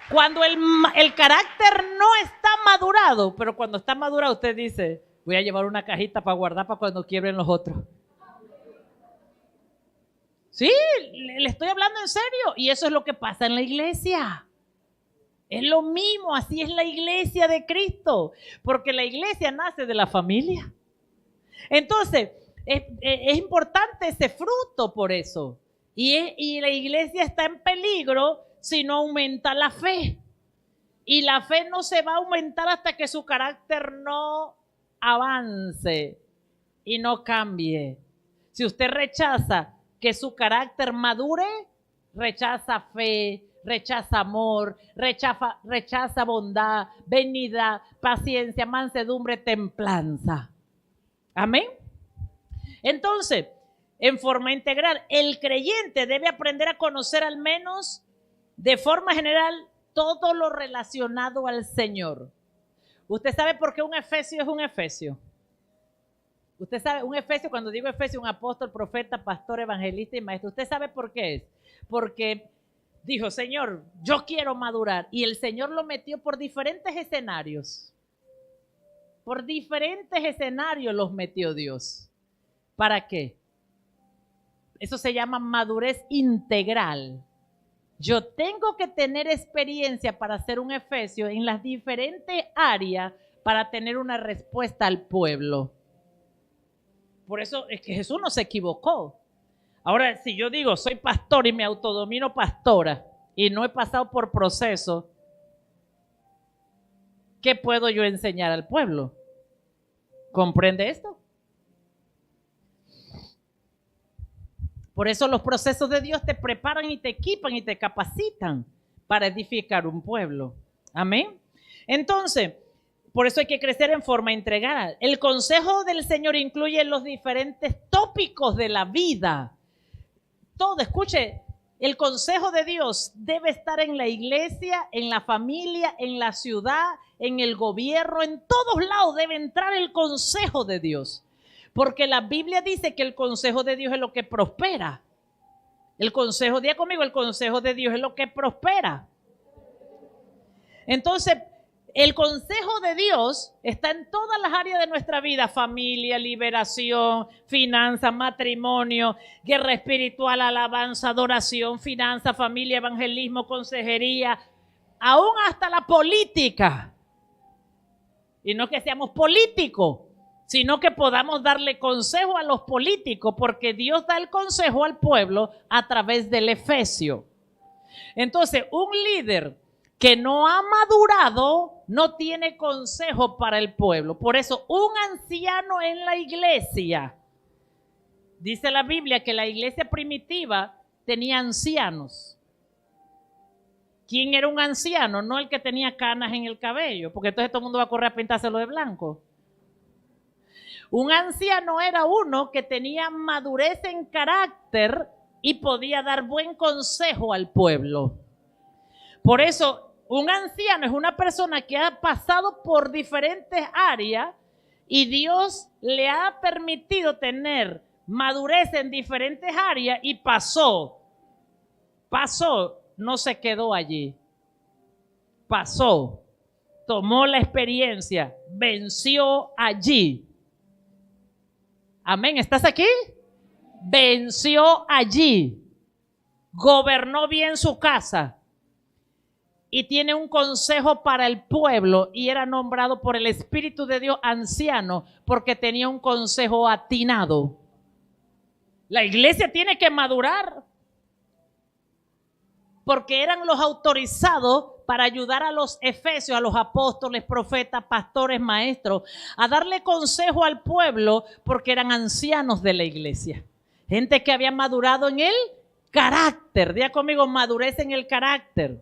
Cuando el carácter no está madurado, pero cuando está madurado usted dice, voy a llevar una cajita para guardar para cuando quiebren los otros. Sí, le estoy hablando en serio. Y eso es lo que pasa en la iglesia. Es lo mismo, así es la iglesia de Cristo, porque la iglesia nace de la familia. Entonces, es importante ese fruto por eso. Y la iglesia está en peligro si no aumenta la fe. Y la fe no se va a aumentar hasta que su carácter no avance y no cambie. Si usted rechaza que su carácter madure, rechaza fe, rechaza amor, rechaza bondad, benignidad, paciencia, mansedumbre, templanza. Amén. Entonces, en forma integral, el creyente debe aprender a conocer al menos de forma general todo lo relacionado al Señor. ¿Usted sabe por qué un efesio es un efesio? Usted sabe, un efesio, cuando digo efesio, un apóstol, profeta, pastor, evangelista y maestro. ¿Usted sabe por qué es? Porque dijo, Señor, yo quiero madurar. Y el Señor lo metió por diferentes escenarios. Por diferentes escenarios los metió Dios. ¿Para qué? Eso se llama madurez integral. Yo tengo que tener experiencia para ser un efesio en las diferentes áreas para tener una respuesta al pueblo. Por eso es que Jesús no se equivocó. Ahora, si yo digo, soy pastor y me autodomino pastora y no he pasado por proceso, ¿qué puedo yo enseñar al pueblo? ¿Comprende esto? Por eso los procesos de Dios te preparan y te equipan y te capacitan para edificar un pueblo. Amén. Entonces, por eso hay que crecer en forma integral. El consejo del Señor incluye los diferentes tópicos de la vida. Todo, escuche, el consejo de Dios debe estar en la iglesia, en la familia, en la ciudad, en el gobierno, en todos lados debe entrar el consejo de Dios. Porque la Biblia dice que el consejo de Dios es lo que prospera. El consejo, diga conmigo, el consejo de Dios es lo que prospera. Entonces, el consejo de Dios está en todas las áreas de nuestra vida: familia, liberación, finanzas, matrimonio, guerra espiritual, alabanza, adoración, finanzas, familia, evangelismo, consejería, aún hasta la política. Y no que seamos políticos, sino que podamos darle consejo a los políticos, porque Dios da el consejo al pueblo a través del efesio. Entonces, un líder que no ha madurado no tiene consejo para el pueblo. Por eso, un anciano en la iglesia, dice la Biblia que la iglesia primitiva tenía ancianos. ¿Quién era un anciano? No el que tenía canas en el cabello, porque entonces todo el mundo va a correr a pintárselo de blanco. Un anciano era uno que tenía madurez en carácter y podía dar buen consejo al pueblo. Por eso Un anciano es una persona que ha pasado por diferentes áreas y Dios le ha permitido tener madurez en diferentes áreas y pasó, no se quedó allí, pasó, tomó la experiencia, venció allí. Amén, ¿estás aquí? Venció allí, gobernó bien su casa y tiene un consejo para el pueblo y era nombrado por el Espíritu de Dios anciano porque tenía un consejo atinado. La iglesia tiene que madurar porque eran los autorizados para ayudar a los efesios, a los apóstoles, profetas, pastores, maestros, a darle consejo al pueblo porque eran ancianos de la iglesia. Gente que había madurado en el carácter. Diga conmigo, madurez en el carácter.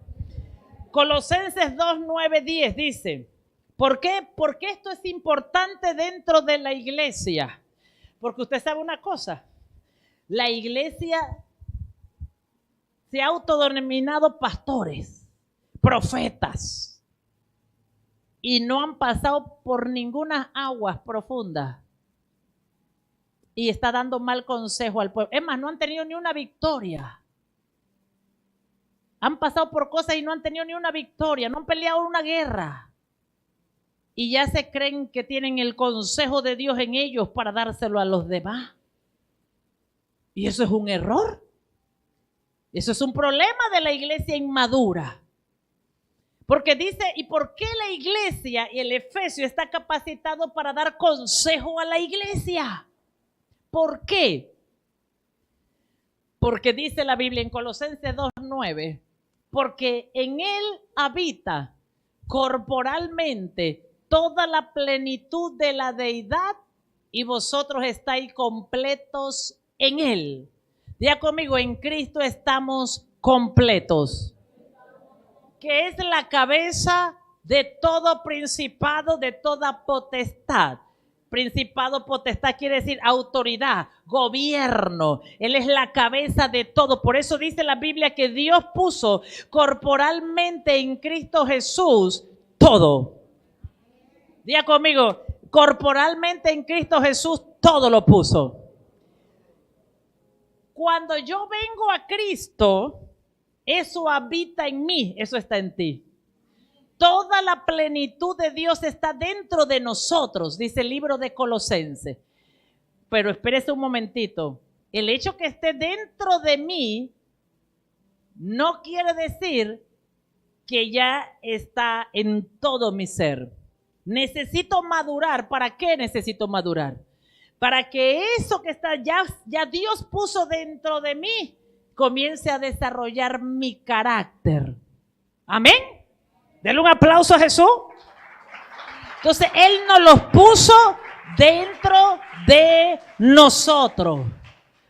Colosenses 2, 9, 10 dice, ¿por qué esto es importante dentro de la iglesia? Porque usted sabe una cosa, la iglesia se ha autodenominado pastores, profetas, y no han pasado por ninguna aguas profundas. Y está dando mal consejo al pueblo. Es más, no han tenido ni una victoria. Han pasado por cosas y no han tenido ni una victoria. No han peleado una guerra. Y ya se creen que tienen el consejo de Dios en ellos para dárselo a los demás. Y eso es un error. Eso es un problema de la iglesia inmadura. Porque dice, ¿y por qué la iglesia y el efesio está capacitado para dar consejo a la iglesia? ¿Por qué? Porque dice la Biblia en Colosenses 2:9, porque en él habita corporalmente toda la plenitud de la deidad y vosotros estáis completos en él. Diga conmigo, en Cristo estamos completos. Que es la cabeza de todo principado, de toda potestad. Principado, potestad quiere decir autoridad, gobierno. Él es la cabeza de todo. Por eso dice la Biblia que Dios puso corporalmente en Cristo Jesús todo. Diga conmigo, corporalmente en Cristo Jesús todo lo puso. Cuando yo vengo a Cristo, eso habita en mí, eso está en ti. Toda la plenitud de Dios está dentro de nosotros, dice el libro de Colosenses. Pero espérese un momentito. El hecho que esté dentro de mí no quiere decir que ya está en todo mi ser. Necesito madurar. ¿Para qué necesito madurar? Para que eso que está ya Dios puso dentro de mí comience a desarrollar mi carácter. Amén. Denle un aplauso a Jesús. Entonces, Él nos los puso dentro de nosotros.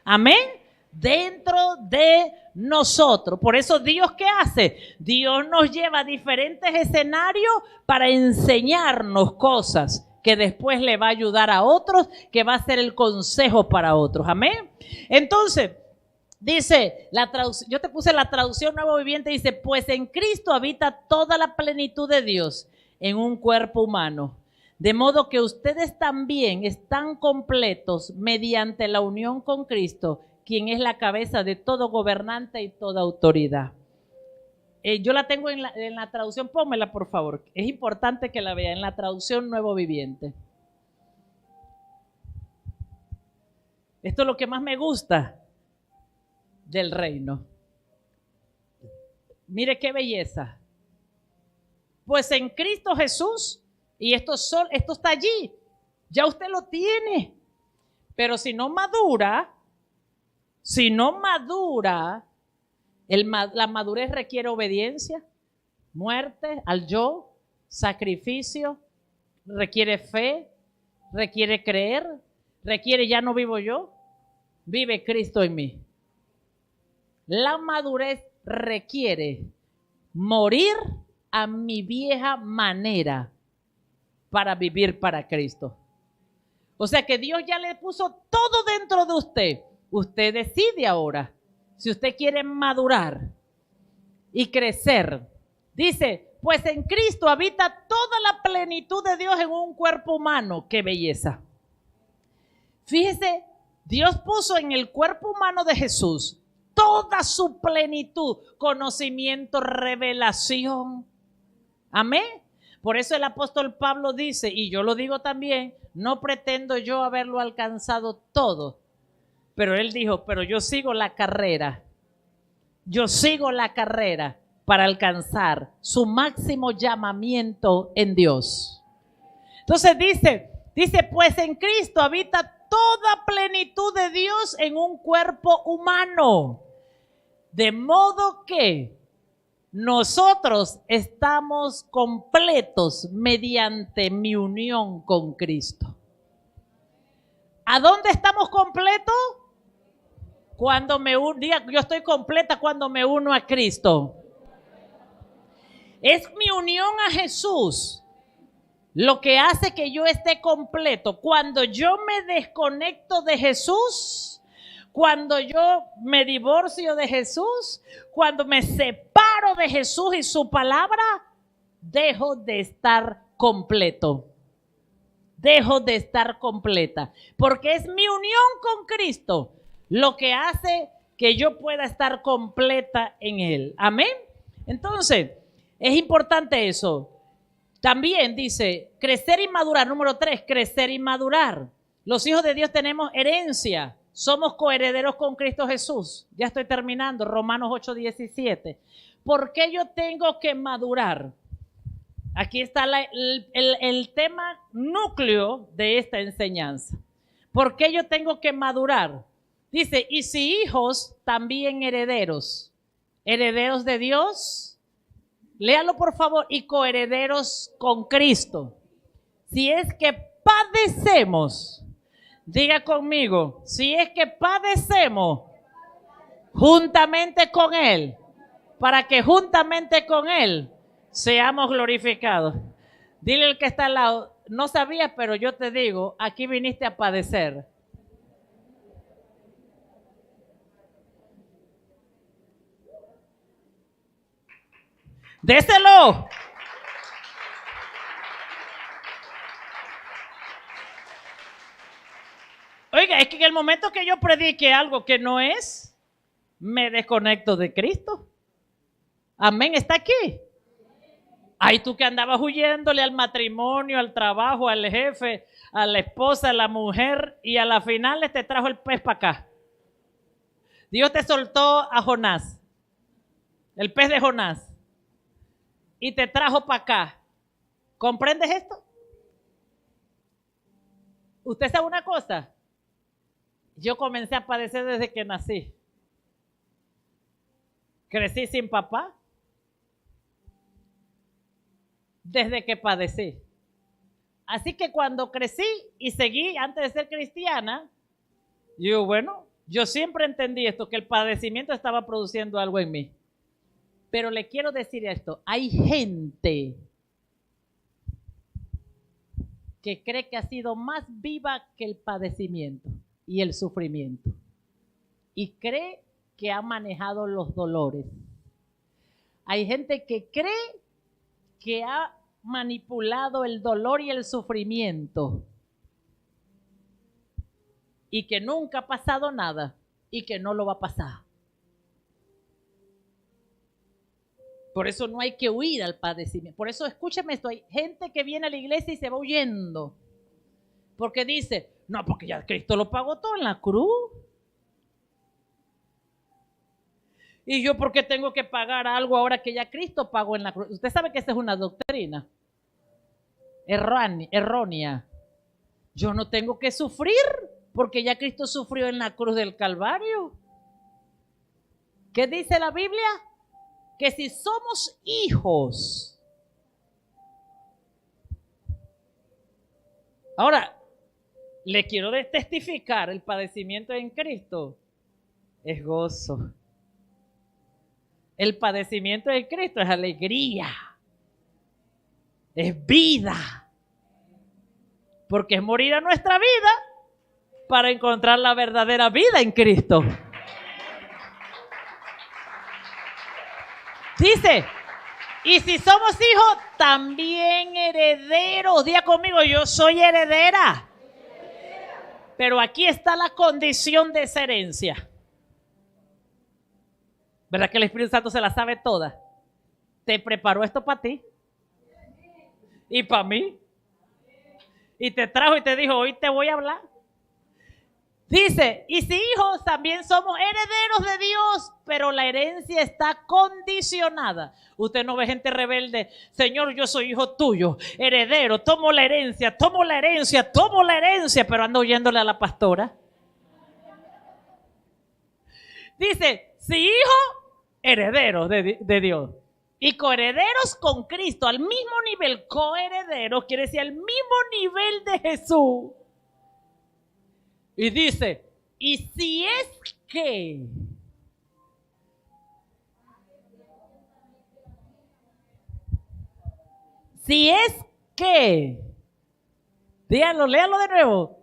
Amén. Dentro de nosotros. Por eso, ¿Dios qué hace? Dios nos lleva a diferentes escenarios para enseñarnos cosas que después le va a ayudar a otros, que va a ser el consejo para otros. Amén. Entonces, dice, yo te puse la traducción Nuevo Viviente, dice, pues en Cristo habita toda la plenitud de Dios en un cuerpo humano, de modo que ustedes también están completos mediante la unión con Cristo, quien es la cabeza de todo gobernante y toda autoridad. Yo la tengo en la traducción, pónmela por favor, es importante que la vea, en la traducción Nuevo Viviente. Esto es lo que más me gusta del reino. Mire qué belleza. Pues en Cristo Jesús, y esto está allí, ya usted lo tiene. Pero si no madura, la madurez requiere obediencia, muerte al yo, sacrificio, requiere fe, requiere creer, requiere ya no vivo yo, vive Cristo en mí. La madurez requiere morir a mi vieja manera para vivir para Cristo. O sea que Dios ya le puso todo dentro de usted. Usted decide ahora si usted quiere madurar y crecer. Dice, pues en Cristo habita toda la plenitud de Dios en un cuerpo humano. ¡Qué belleza! Fíjese, Dios puso en el cuerpo humano de Jesús toda su plenitud, conocimiento, revelación. Amén. Por eso el apóstol Pablo dice, y yo lo digo también, no pretendo yo haberlo alcanzado todo, pero él dijo, pero yo sigo la carrera. Yo sigo la carrera para alcanzar su máximo llamamiento en Dios. Entonces dice, pues en Cristo habita toda plenitud de Dios en un cuerpo humano. De modo que nosotros estamos completos mediante mi unión con Cristo. ¿A dónde estamos completos? Cuando me uno, diga, yo estoy completa cuando me uno a Cristo. Es mi unión a Jesús lo que hace que yo esté completo. Cuando yo me desconecto de Jesús, cuando yo me divorcio de Jesús, cuando me separo de Jesús y su palabra, dejo de estar completo. Dejo de estar completa. Porque es mi unión con Cristo lo que hace que yo pueda estar completa en Él. Amén. Entonces, es importante eso. También dice, crecer y madurar. Número 3, crecer y madurar. Los hijos de Dios tenemos herencia. Somos coherederos con Cristo Jesús. Ya estoy terminando. Romanos 8:17. ¿Por qué yo tengo que madurar? Aquí está el tema núcleo de esta enseñanza. ¿Por qué yo tengo que madurar? Dice, y si hijos, también herederos. Herederos de Dios. Léalo por favor. Y coherederos con Cristo. Si es que padecemos, diga conmigo, si es que padecemos juntamente con Él, para que juntamente con Él seamos glorificados. Dile al que está al lado, no sabías, pero yo te digo, aquí viniste a padecer. Déselo. Oiga, es que en el momento que yo predique algo que no es, me desconecto de Cristo. Amén, está aquí. Ay, tú que andabas huyéndole al matrimonio, al trabajo, al jefe, a la esposa, a la mujer, y a la final te trajo el pez para acá. Dios te soltó a Jonás, el pez de Jonás, y te trajo para acá. ¿Comprendes esto? ¿Usted sabe una cosa? Yo comencé a padecer desde que nací. Crecí sin papá. Desde que padecí. Así que cuando crecí y seguí antes de ser cristiana, yo, bueno, yo siempre entendí esto, que el padecimiento estaba produciendo algo en mí. Pero le quiero decir esto, hay gente que cree que ha sido más viva que el padecimiento y el sufrimiento. Y cree que ha manejado los dolores. Hay gente que cree que ha manipulado el dolor y el sufrimiento y que nunca ha pasado nada y que no lo va a pasar. Por eso no hay que huir al padecimiento. Por eso, escúchame esto, hay gente que viene a la iglesia y se va huyendo porque dice, no, porque ya Cristo lo pagó todo en la cruz. ¿Y yo por qué tengo que pagar algo ahora que ya Cristo pagó en la cruz? Usted sabe que esa es una doctrina errónea. Yo no tengo que sufrir porque ya Cristo sufrió en la cruz del Calvario. ¿Qué dice la Biblia? Que si somos hijos. Ahora, le quiero testificar, el padecimiento en Cristo es gozo. El padecimiento de Cristo es alegría, es vida, porque es morir a nuestra vida para encontrar la verdadera vida en Cristo. Dice, Y si somos hijos, también herederos. Diga conmigo, yo soy heredera. Pero aquí está la condición de esa herencia. ¿Verdad que el Espíritu Santo se la sabe toda? Te preparó esto para ti y para mí. Y te trajo y te dijo, hoy te voy a hablar. Dice, y si hijos, también somos herederos de Dios, pero la herencia está condicionada. Usted no ve gente rebelde, Señor, yo soy hijo tuyo, heredero, tomo la herencia, pero ando oyéndole a la pastora. Dice, si hijo, heredero de Dios. Y coherederos con Cristo, al mismo nivel, coherederos, quiere decir al mismo nivel de Jesús. Y dice, y si es que díganlo, léalo de nuevo.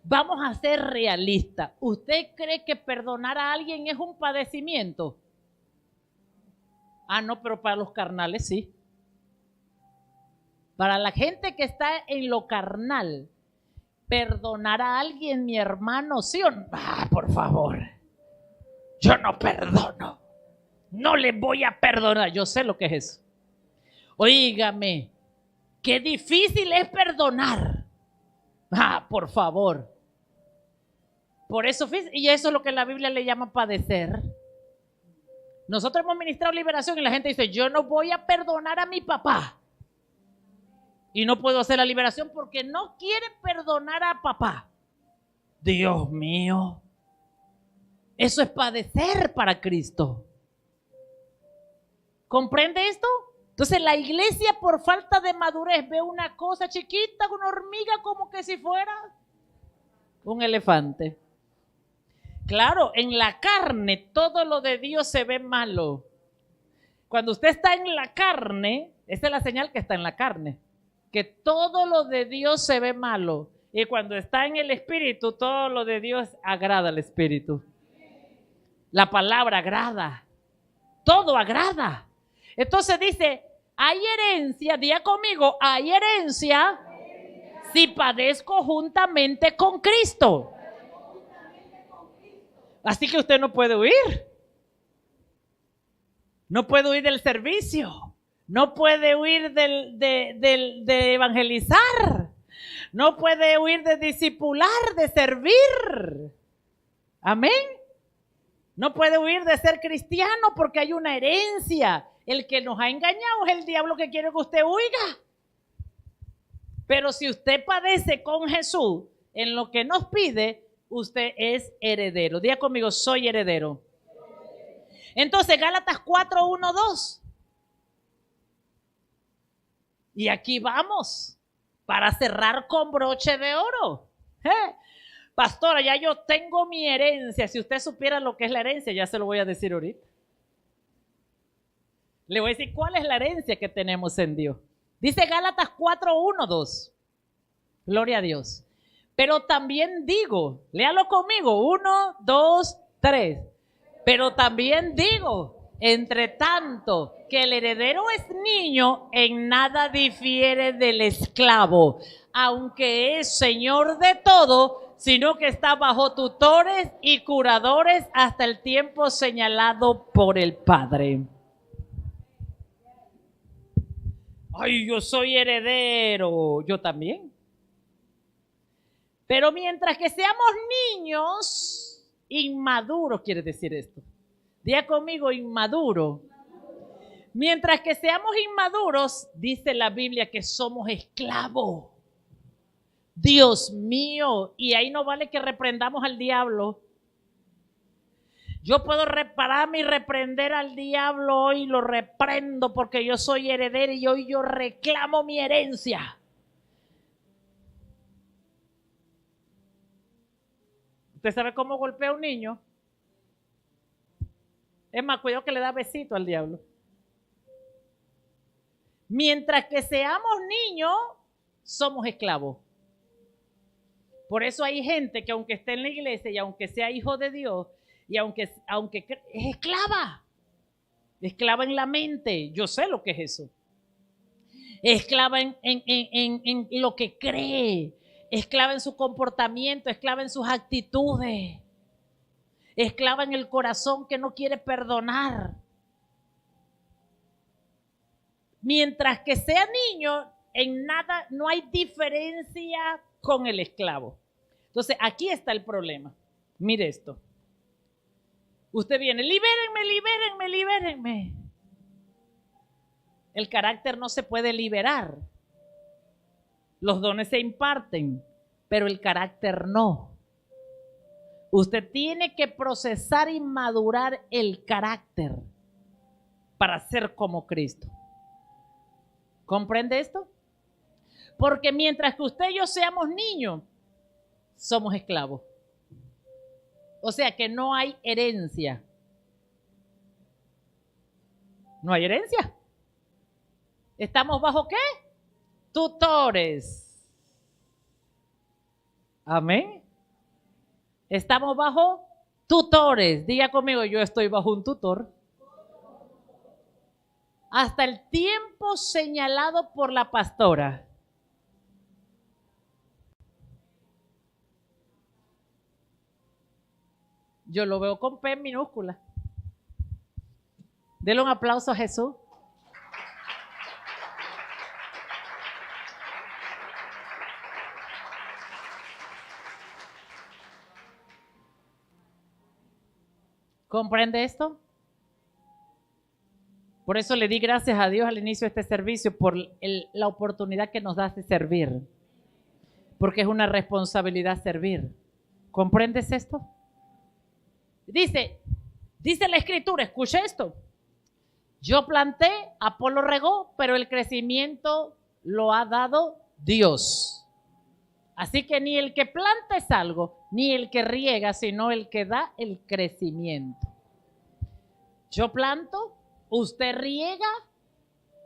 Vamos a ser realistas. ¿Usted cree que perdonar a alguien es un padecimiento? Ah, no, pero para los carnales sí. Para la gente que está en lo carnal, perdonar a alguien, mi hermano, sí o no. Ah, por favor. Yo no perdono. No le voy a perdonar. Yo sé lo que es eso. Óigame, qué difícil es perdonar. Ah, por favor. Por eso, y eso es lo que la Biblia le llama padecer. Nosotros hemos ministrado liberación y la gente dice, yo no voy a perdonar a mi papá. Y no puedo hacer la liberación porque no quiere perdonar a papá. Dios mío. Eso es padecer para Cristo. ¿Comprende esto? Entonces la iglesia por falta de madurez ve una cosa chiquita, una hormiga como que si fuera un elefante. Claro, en la carne todo lo de Dios se ve malo. Cuando usted está en la carne, esa es la señal que está en la carne, que todo lo de Dios se ve malo. Y cuando está en el Espíritu, todo lo de Dios agrada al Espíritu. La palabra agrada, todo agrada. Entonces dice, hay herencia, diga conmigo, hay herencia si padezco juntamente con Cristo. Así que usted no puede huir. No puede huir del servicio. No puede huir de evangelizar. No puede huir de discipular, de servir. Amén. No puede huir de ser cristiano porque hay una herencia. El que nos ha engañado es el diablo que quiere que usted huiga. Pero si usted padece con Jesús en lo que nos pide, usted es heredero. Diga conmigo, soy heredero. Entonces, Gálatas 4, 1, 2. Y aquí vamos para cerrar con broche de oro. Pastora, ya yo tengo mi herencia. Si usted supiera lo que es la herencia, ya se lo voy a decir ahorita. Le voy a decir cuál es la herencia que tenemos en Dios. Dice Gálatas 4, 1, 2. Gloria a Dios. Pero también digo, léalo conmigo, 1, 2, 3. Pero también digo, entre tanto que el heredero es niño, en nada difiere del esclavo, aunque es señor de todo, sino que está bajo tutores y curadores hasta el tiempo señalado por el Padre. Ay, yo soy heredero, yo también. Pero mientras que seamos niños, inmaduros quiere decir esto. Diga conmigo, inmaduro. Mientras que seamos inmaduros, dice la Biblia que somos esclavos. Dios mío, y ahí no vale que reprendamos al diablo. Yo puedo repararme y reprender al diablo hoy, lo reprendo porque yo soy heredero y hoy yo reclamo mi herencia. ¿Usted sabe cómo golpea a un niño? Es más, cuidado que le da besito al diablo. Mientras que seamos niños, somos esclavos. Por eso hay gente que aunque esté en la iglesia y aunque sea hijo de Dios y aunque es esclava en la mente. Yo sé lo que es eso. Esclava en lo que cree, esclava en su comportamiento, esclava en sus actitudes, esclava en el corazón que no quiere perdonar. Mientras que sea niño, en nada, no hay diferencia con el esclavo. Entonces, aquí está el problema. Mire esto. Usted viene, libérenme, libérenme, libérenme. El carácter no se puede liberar. Los dones se imparten, pero el carácter no. Usted tiene que procesar y madurar el carácter para ser como Cristo. ¿Comprende esto? Porque mientras que usted y yo seamos niños, somos esclavos. O sea que no hay herencia. No hay herencia. ¿Estamos bajo qué? Tutores. Amén. Estamos bajo tutores. Diga conmigo, yo estoy bajo un tutor. Hasta el tiempo señalado por la pastora. Yo lo veo con P minúscula. Denle un aplauso a Jesús. ¿Comprende esto? Por eso le di gracias a Dios al inicio de este servicio por la oportunidad que nos da de servir. Porque es una responsabilidad servir. ¿Comprendes esto? Dice la Escritura, escucha esto. Yo planté, Apolo regó, pero el crecimiento lo ha dado Dios. Así que ni el que planta es algo, ni el que riega, sino el que da el crecimiento. Yo planto, usted riega,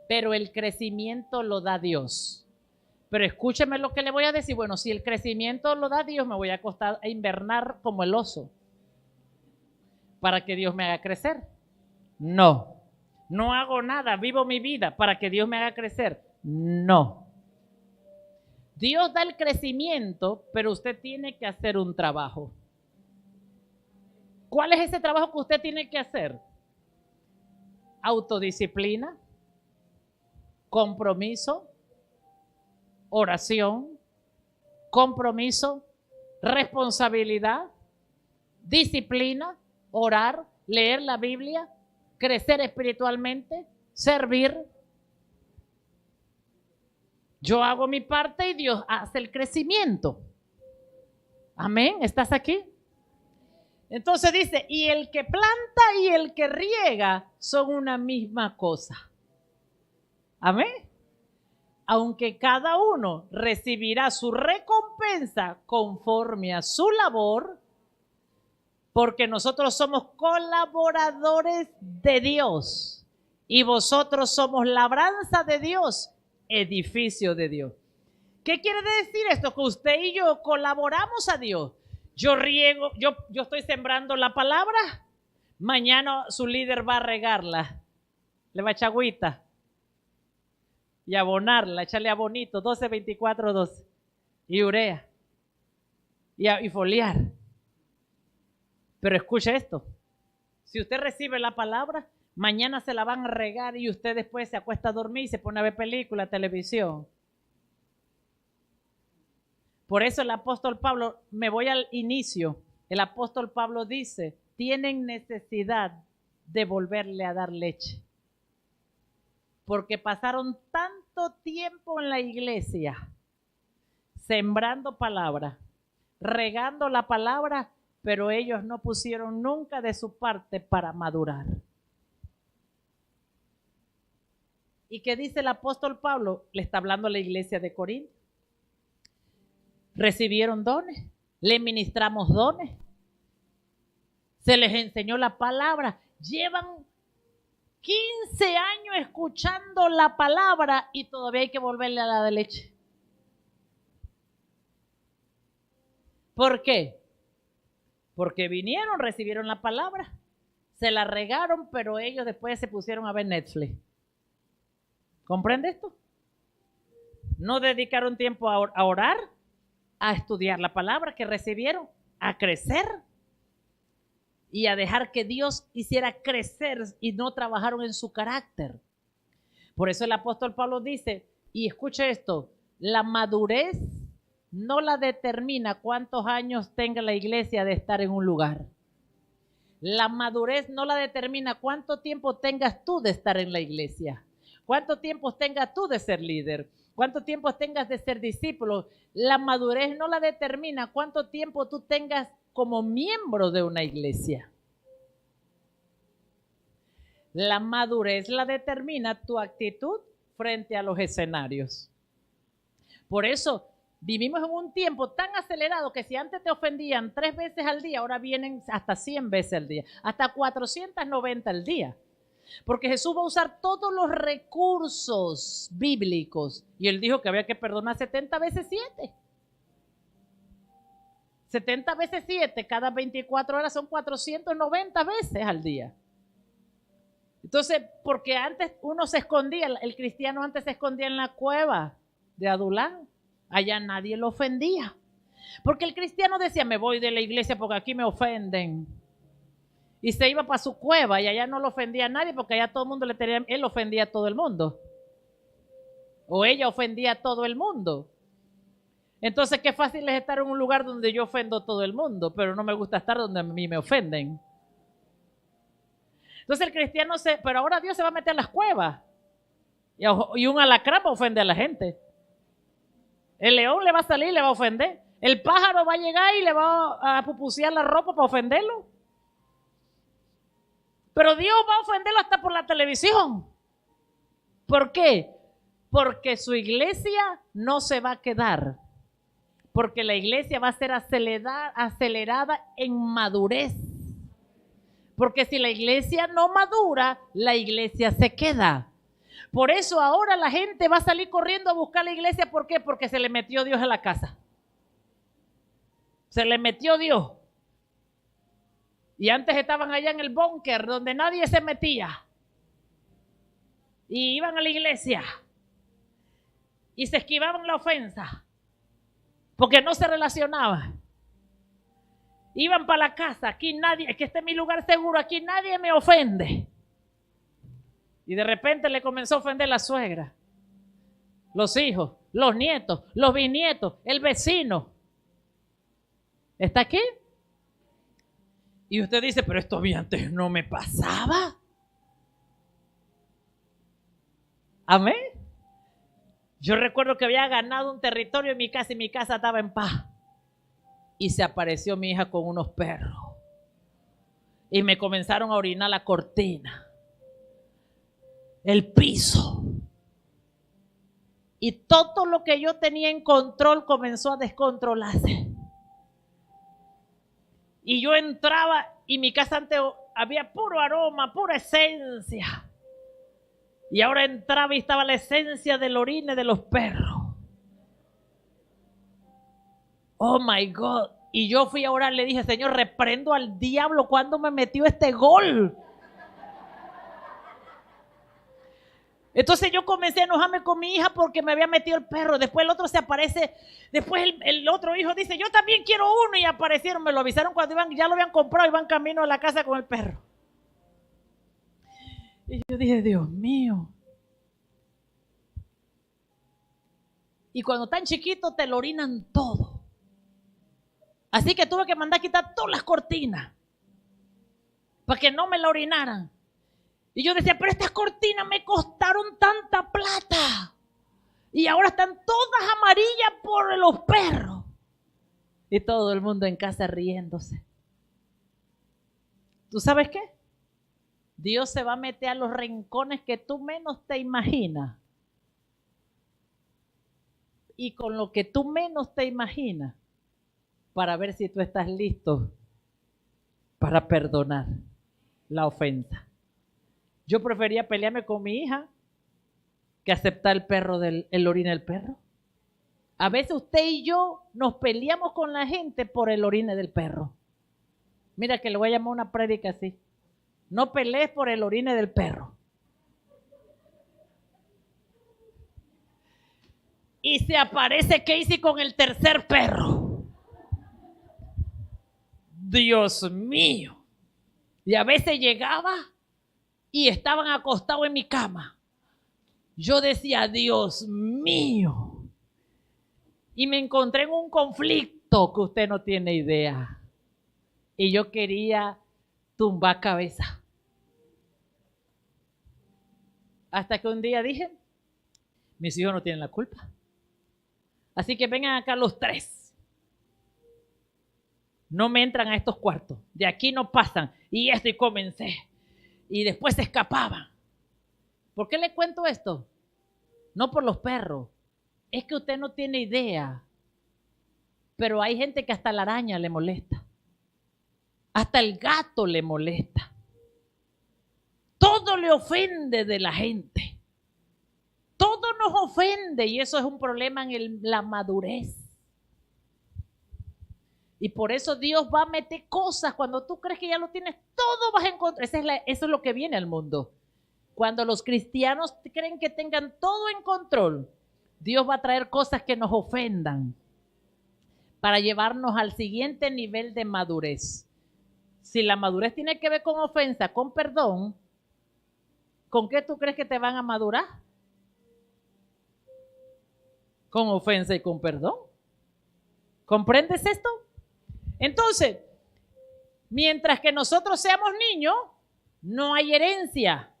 pero el crecimiento lo da Dios. Pero escúcheme lo que le voy a decir. Bueno, si el crecimiento lo da Dios, me voy a acostar a invernar como el oso para que Dios me haga crecer. No, no hago nada, vivo mi vida para que Dios me haga crecer. No. Dios da el crecimiento, pero usted tiene que hacer un trabajo. ¿Cuál es ese trabajo que usted tiene que hacer? Autodisciplina, compromiso, oración, compromiso, responsabilidad, disciplina, orar, leer la Biblia, crecer espiritualmente, servir. Yo hago mi parte y Dios hace el crecimiento. Amén. ¿Estás aquí? Entonces dice, y el que planta y el que riega son una misma cosa. Amén. Aunque cada uno recibirá su recompensa conforme a su labor, porque nosotros somos colaboradores de Dios y vosotros somos labranza de Dios, edificio de Dios. ¿Qué quiere decir esto? Que usted y yo colaboramos a Dios. Yo riego, yo estoy sembrando la palabra, mañana su líder va a regarla, le va a echar agüita y abonarla, echarle abonito, 12, 24, 12, y urea, y foliar. Pero escuche esto, si usted recibe la palabra, mañana se la van a regar y usted después se acuesta a dormir y se pone a ver película, televisión. Por eso el apóstol Pablo, me voy al inicio, el apóstol Pablo dice, tienen necesidad de volverle a dar leche. Porque pasaron tanto tiempo en la iglesia, sembrando palabra, regando la palabra, pero ellos no pusieron nunca de su parte para madurar. ¿Y qué dice el apóstol Pablo? Le está hablando a la iglesia de Corinto. Recibieron dones, le ministramos dones, se les enseñó la palabra, llevan 15 años escuchando la palabra y todavía hay que volverle a la de leche. ¿Por qué? Porque vinieron, recibieron la palabra, se la regaron, pero ellos después se pusieron a ver Netflix. ¿Comprende esto? No dedicaron tiempo a orar, a estudiar la palabra que recibieron, a crecer y a dejar que Dios hiciera crecer y no trabajaron en su carácter. Por eso el apóstol Pablo dice, y escuche esto, la madurez no la determina cuántos años tenga la iglesia de estar en un lugar. La madurez no la determina cuánto tiempo tengas tú de estar en la iglesia, cuánto tiempo tengas tú de ser líder, cuánto tiempo tengas de ser discípulo. La madurez no la determina cuánto tiempo tú tengas como miembro de una iglesia. La madurez la determina tu actitud frente a los escenarios. Por eso vivimos en un tiempo tan acelerado que si antes te ofendían 3 veces al día, ahora vienen hasta 100 veces al día, hasta 490 al día. Porque Jesús va a usar todos los recursos bíblicos. Y él dijo que había que perdonar 70 veces 7. 70 veces 7, cada 24 horas son 490 veces al día. Entonces, porque antes uno se escondía, el cristiano antes se escondía en la cueva de Adulán. Allá nadie lo ofendía. Porque el cristiano decía, me voy de la iglesia porque aquí me ofenden. Y se iba para su cueva y allá no lo ofendía a nadie porque allá todo el mundo le tenía, él ofendía a todo el mundo. O ella ofendía a todo el mundo. Entonces, qué fácil es estar en un lugar donde yo ofendo a todo el mundo, pero no me gusta estar donde a mí me ofenden. Entonces el cristiano pero ahora Dios se va a meter a las cuevas. Y un alacrán va a ofender a la gente. El león le va a salir y le va a ofender. El pájaro va a llegar y le va a pupusear la ropa para ofenderlo. Pero Dios va a ofenderlo hasta por la televisión. ¿Por qué? Porque su iglesia no se va a quedar. Porque la iglesia va a ser acelerada en madurez. Porque si la iglesia no madura, la iglesia se queda. Por eso ahora la gente va a salir corriendo a buscar la iglesia. ¿Por qué? Porque se le metió Dios a la casa. Se le metió Dios. Y antes estaban allá en el búnker donde nadie se metía. Y iban a la iglesia. Y se esquivaban la ofensa. Porque no se relacionaban. Iban para la casa. Aquí nadie, que este es mi lugar seguro. Aquí nadie me ofende. Y de repente le comenzó a ofender la suegra, los hijos, los nietos, los bisnietos, el vecino. ¿Está aquí? Y usted dice, pero esto a mí antes no me pasaba. Amén. Yo recuerdo que había ganado un territorio en mi casa y mi casa estaba en paz. Y se apareció mi hija con unos perros. Y me comenzaron a orinar la cortina, el piso. Y todo lo que yo tenía en control comenzó a descontrolarse. Y yo entraba y mi casa antes había puro aroma, pura esencia. Y ahora entraba y estaba la esencia del orine de los perros. Oh my God. Y yo fui a orar, le dije, Señor, reprendo al diablo cuando me metió este gol. Entonces yo comencé a enojarme con mi hija porque me había metido el perro. Después el otro se aparece. Después el otro hijo dice, yo también quiero uno. Y aparecieron, me lo avisaron cuando iban, ya lo habían comprado y van camino a la casa con el perro. Y yo dije, Dios mío. Y cuando están chiquitos te lo orinan todo. Así que tuve que mandar a quitar todas las cortinas para que no me la orinaran. Y yo decía, pero estas cortinas me costaron tanta plata. Y ahora están todas amarillas por los perros. Y todo el mundo en casa riéndose. ¿Tú sabes qué? Dios se va a meter a los rincones que tú menos te imaginas. Y con lo que tú menos te imaginas. Para ver si tú estás listo para perdonar la ofensa. Yo prefería pelearme con mi hija que aceptar el orina del perro. A veces usted y yo nos peleamos con la gente por el orine del perro. Mira que le voy a llamar una prédica así. No pelees por el orine del perro. Y se aparece Casey con el tercer perro. Dios mío. Y a veces llegaba y estaban acostados en mi cama. Yo decía, Dios mío. Y me encontré en un conflicto que usted no tiene idea. Y yo quería tumbar cabeza. Hasta que un día dije, mis hijos no tienen la culpa. Así que vengan acá los tres. No me entran a estos cuartos. De aquí no pasan. Y esto, y comencé. Y después se escapaban. ¿Por qué le cuento esto? No por los perros. Es que usted no tiene idea. Pero hay gente que hasta la araña le molesta. Hasta el gato le molesta. Todo le ofende de la gente. Todo nos ofende y eso es un problema en la madurez. Y por eso Dios va a meter cosas. Cuando tú crees que ya lo tienes todo, vas a encontrar. Eso es lo que viene al mundo. Cuando los cristianos creen que tengan todo en control, Dios va a traer cosas que nos ofendan para llevarnos al siguiente nivel de madurez. Si la madurez tiene que ver con ofensa, con perdón, ¿con qué tú crees que te van a madurar? Con ofensa y con perdón. ¿Comprendes esto? Entonces, mientras que nosotros seamos niños, no hay herencia,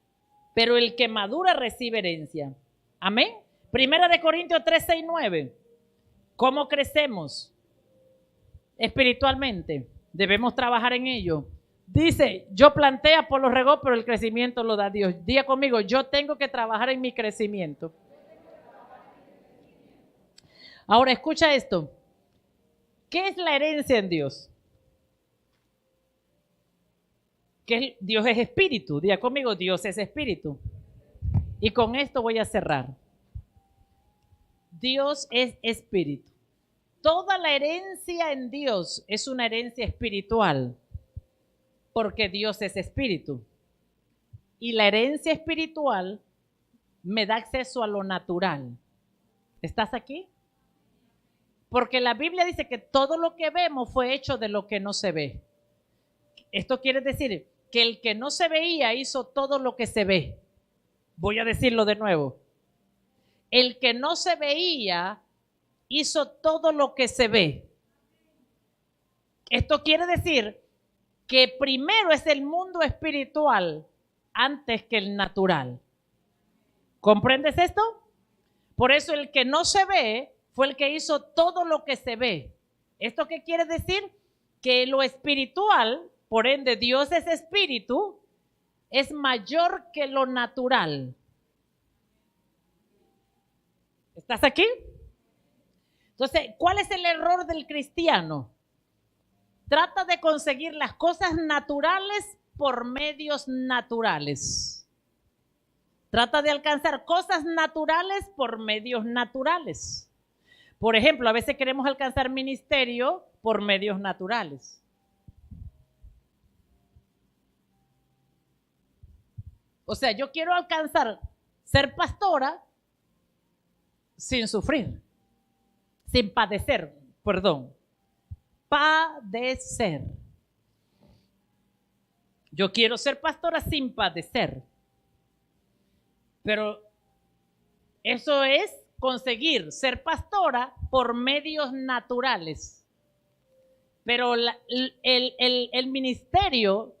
pero el que madura recibe herencia. Amén. Primera de Corintios 3, 6, 9. ¿Cómo crecemos espiritualmente? Debemos trabajar en ello. Dice, yo planté, Apolo regó, pero el crecimiento lo da Dios. Diga conmigo, yo tengo que trabajar en mi crecimiento. Ahora escucha esto. ¿Qué es la herencia en Dios? Que Dios es espíritu. Diga conmigo, Dios es espíritu. Y con esto voy a cerrar. Dios es espíritu. Toda la herencia en Dios es una herencia espiritual, porque Dios es espíritu. Y la herencia espiritual me da acceso a lo natural. ¿Estás aquí? Porque la Biblia dice que todo lo que vemos fue hecho de lo que no se ve. Esto quiere decir que el que no se veía hizo todo lo que se ve. Voy a decirlo de nuevo. El que no se veía hizo todo lo que se ve. Esto quiere decir que primero es el mundo espiritual antes que el natural. ¿Comprendes esto? Por eso el que no se ve fue el que hizo todo lo que se ve. ¿Esto qué quiere decir? Que lo espiritual, por ende Dios es espíritu, es mayor que lo natural. ¿Estás aquí? Entonces, ¿cuál es el error del cristiano? Trata de conseguir las cosas naturales por medios naturales. Trata de alcanzar cosas naturales por medios naturales. Por ejemplo, a veces queremos alcanzar ministerio por medios naturales. O sea, yo quiero alcanzar ser pastora sin sufrir, sin padecer, perdón. Padecer. Yo quiero ser pastora sin padecer. Pero eso es conseguir ser pastora por medios naturales. Pero el ministerio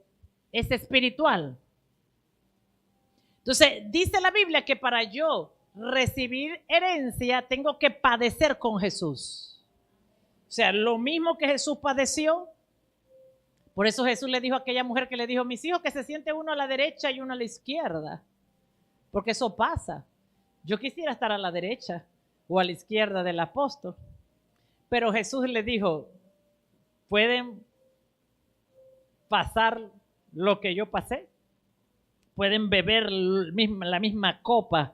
es espiritual. Entonces, dice la Biblia que para yo recibir herencia tengo que padecer con Jesús. O sea, lo mismo que Jesús padeció. Por eso Jesús le dijo a aquella mujer que le dijo, mis hijos, que se siente uno a la derecha y uno a la izquierda. Porque eso pasa. Yo quisiera estar a la derecha o a la izquierda del apóstol. Pero Jesús le dijo, pueden pasar lo que yo pasé. Pueden beber la misma copa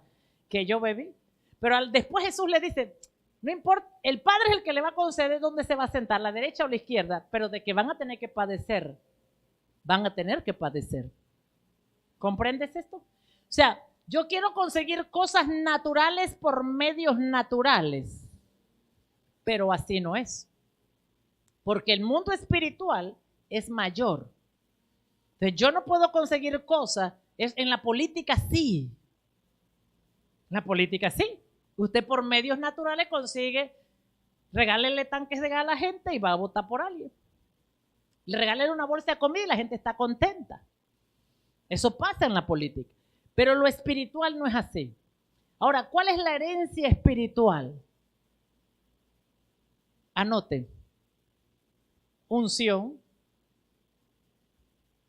que yo bebí. Pero después Jesús le dice, No importa, el Padre es el que le va a conceder dónde se va a sentar, la derecha o la izquierda, pero de que van a tener que padecer, van a tener que padecer. ¿Comprendes esto? O sea, yo quiero conseguir cosas naturales por medios naturales, pero así no es. Porque el mundo espiritual es mayor. Entonces yo no puedo conseguir cosas, en la política sí. En la política sí. Usted por medios naturales consigue, regálele tanques de gas a la gente y va a votar por alguien. Le regálele una bolsa de comida y la gente está contenta. Eso pasa en la política. Pero lo espiritual no es así. Ahora, ¿cuál es la herencia espiritual? Anoten. Unción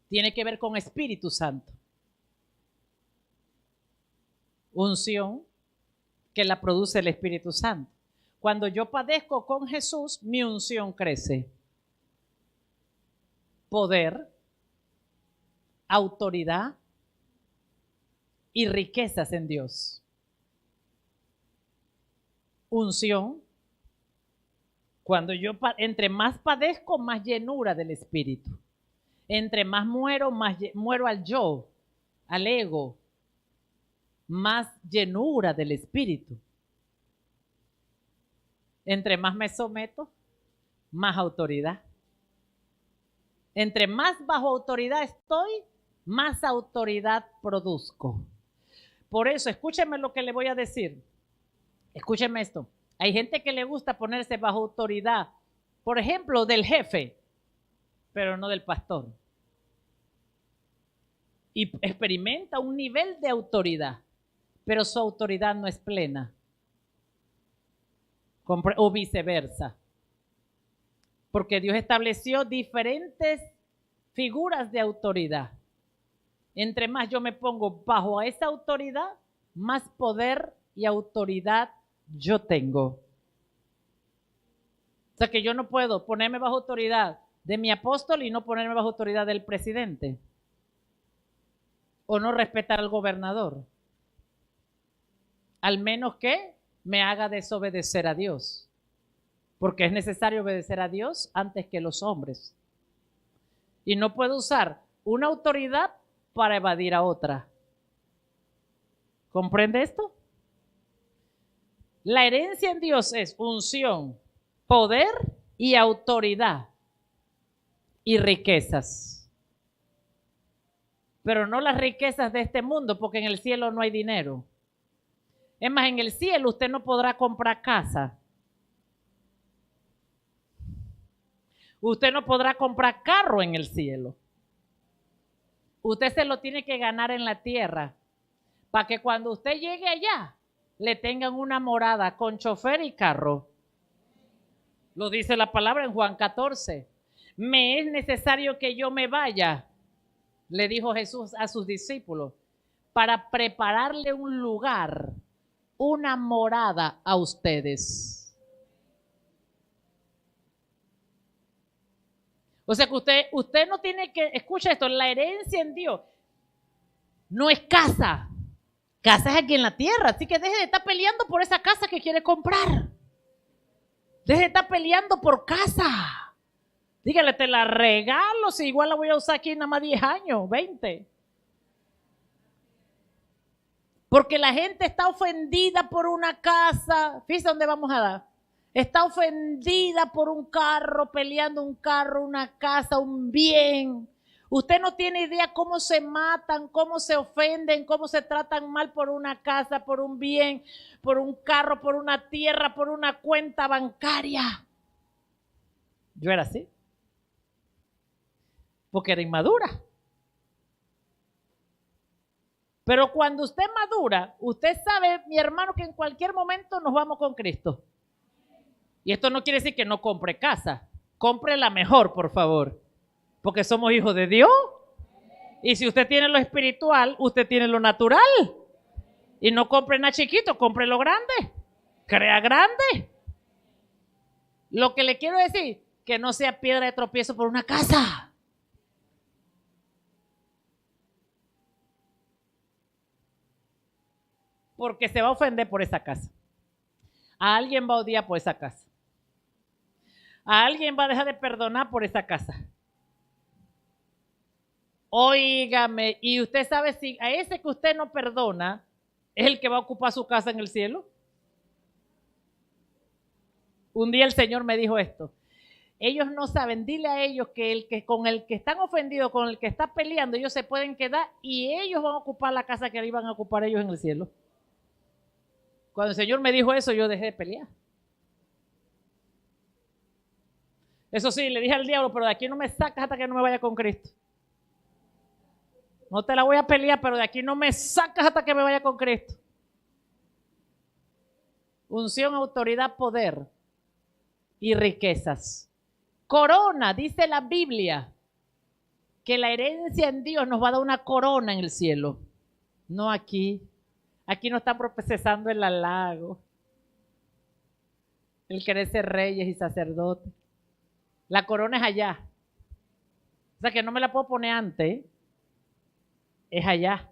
tiene que ver con Espíritu Santo. Unción que la produce el Espíritu Santo. Cuando yo padezco con Jesús, mi unción crece. Poder, autoridad y riquezas en Dios. Unción. Cuando yo, entre más padezco, más llenura del Espíritu. Entre más muero, más muero al yo, al ego, más llenura del Espíritu. Entre más me someto, más autoridad. Entre más bajo autoridad estoy, más autoridad produzco. Por eso, escúcheme lo que le voy a decir. Escúcheme esto. Hay gente que le gusta ponerse bajo autoridad, por ejemplo, del jefe, pero no del pastor. Y experimenta un nivel de autoridad, pero su autoridad no es plena. O viceversa. Porque Dios estableció diferentes figuras de autoridad. Entre más yo me pongo bajo esa autoridad, más poder y autoridad yo tengo. O sea que yo no puedo ponerme bajo autoridad de mi apóstol y no ponerme bajo autoridad del presidente. O no respetar al gobernador. Al menos que me haga desobedecer a Dios. Porque es necesario obedecer a Dios antes que los hombres. Y no puedo usar una autoridad para evadir a otra. ¿Comprende esto? La herencia en Dios es unción, poder y autoridad y riquezas. Pero no las riquezas de este mundo, porque en el cielo no hay dinero. Es más, en el cielo usted no podrá comprar casa. Usted no podrá comprar carro en el cielo. Usted se lo tiene que ganar en la tierra para que cuando usted llegue allá le tengan una morada con chofer y carro. Lo dice la palabra en Juan 14. Me es necesario que yo me vaya, le dijo Jesús a sus discípulos, para prepararle un lugar, una morada a ustedes. O sea que usted no tiene que, escucha esto, la herencia en Dios no es casa. Casa es aquí en la tierra, así que deje de estar peleando por esa casa que quiere comprar. Deje de estar peleando por casa. Dígale, te la regalo, si igual la voy a usar aquí nada más 10 años, 20. Porque la gente está ofendida por una casa. Fíjate dónde vamos a dar. Está ofendida por un carro, peleando un carro, una casa, un bien. Usted no tiene idea cómo se matan, cómo se ofenden, cómo se tratan mal por una casa, por un bien, por un carro, por una tierra, por una cuenta bancaria. Yo era así. Porque era inmadura. Pero cuando usted madura, usted sabe, mi hermano, que en cualquier momento nos vamos con Cristo. Y esto no quiere decir que no compre casa. Compre la mejor, por favor. Porque somos hijos de Dios. Y si usted tiene lo espiritual, usted tiene lo natural. Y no compre nada chiquito, compre lo grande. Crea grande. Lo que le quiero decir, que no sea piedra de tropiezo por una casa. Porque se va a ofender por esa casa. A alguien va a odiar por esa casa. A alguien va a dejar de perdonar por esa casa. Óigame, y usted sabe si a ese que usted no perdona es el que va a ocupar su casa en el cielo. Un día el Señor me dijo esto. Ellos no saben, dile a ellos que el que con el que están ofendidos, con el que está peleando, ellos se pueden quedar y ellos van a ocupar la casa que iban a ocupar ellos en el cielo. Cuando el Señor me dijo eso, yo dejé de pelear. Eso sí, le dije al diablo, pero de aquí no me sacas hasta que no me vaya con Cristo. No te la voy a pelear, pero de aquí no me sacas hasta que me vaya con Cristo. Unción, autoridad, poder y riquezas. Corona, dice la Biblia, que la herencia en Dios nos va a dar una corona en el cielo. No aquí. Aquí no están procesando el halago, el querer ser reyes y sacerdotes. La corona es allá. O sea que no me la puedo poner antes. Es allá.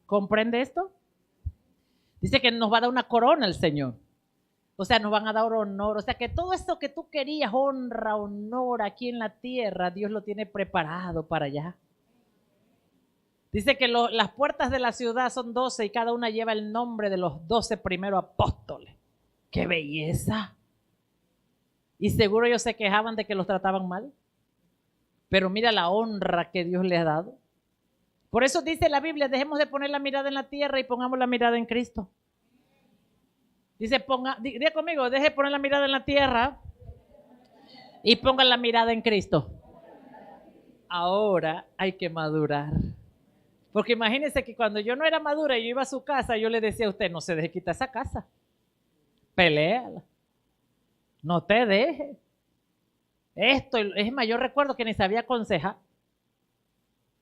¿Comprende esto? Dice que nos va a dar una corona el Señor. O sea, nos van a dar honor. O sea, que todo esto que tú querías, honra, honor aquí en la tierra, Dios lo tiene preparado para allá. Dice que las puertas de la ciudad son 12 y cada una lleva el nombre de los 12 primeros apóstoles. ¡Qué belleza! Y seguro ellos se quejaban de que los trataban mal. Pero mira la honra que Dios les ha dado. Por eso dice la Biblia, dejemos de poner la mirada en la tierra y pongamos la mirada en Cristo. Dice, diga conmigo, deje de poner la mirada en la tierra y pongan la mirada en Cristo. Ahora hay que madurar. Porque imagínense que cuando yo no era madura y yo iba a su casa, yo le decía a usted, no se deje quitar esa casa. Peléala. No te dejes. Esto es más, yo recuerdo que ni sabía aconsejar.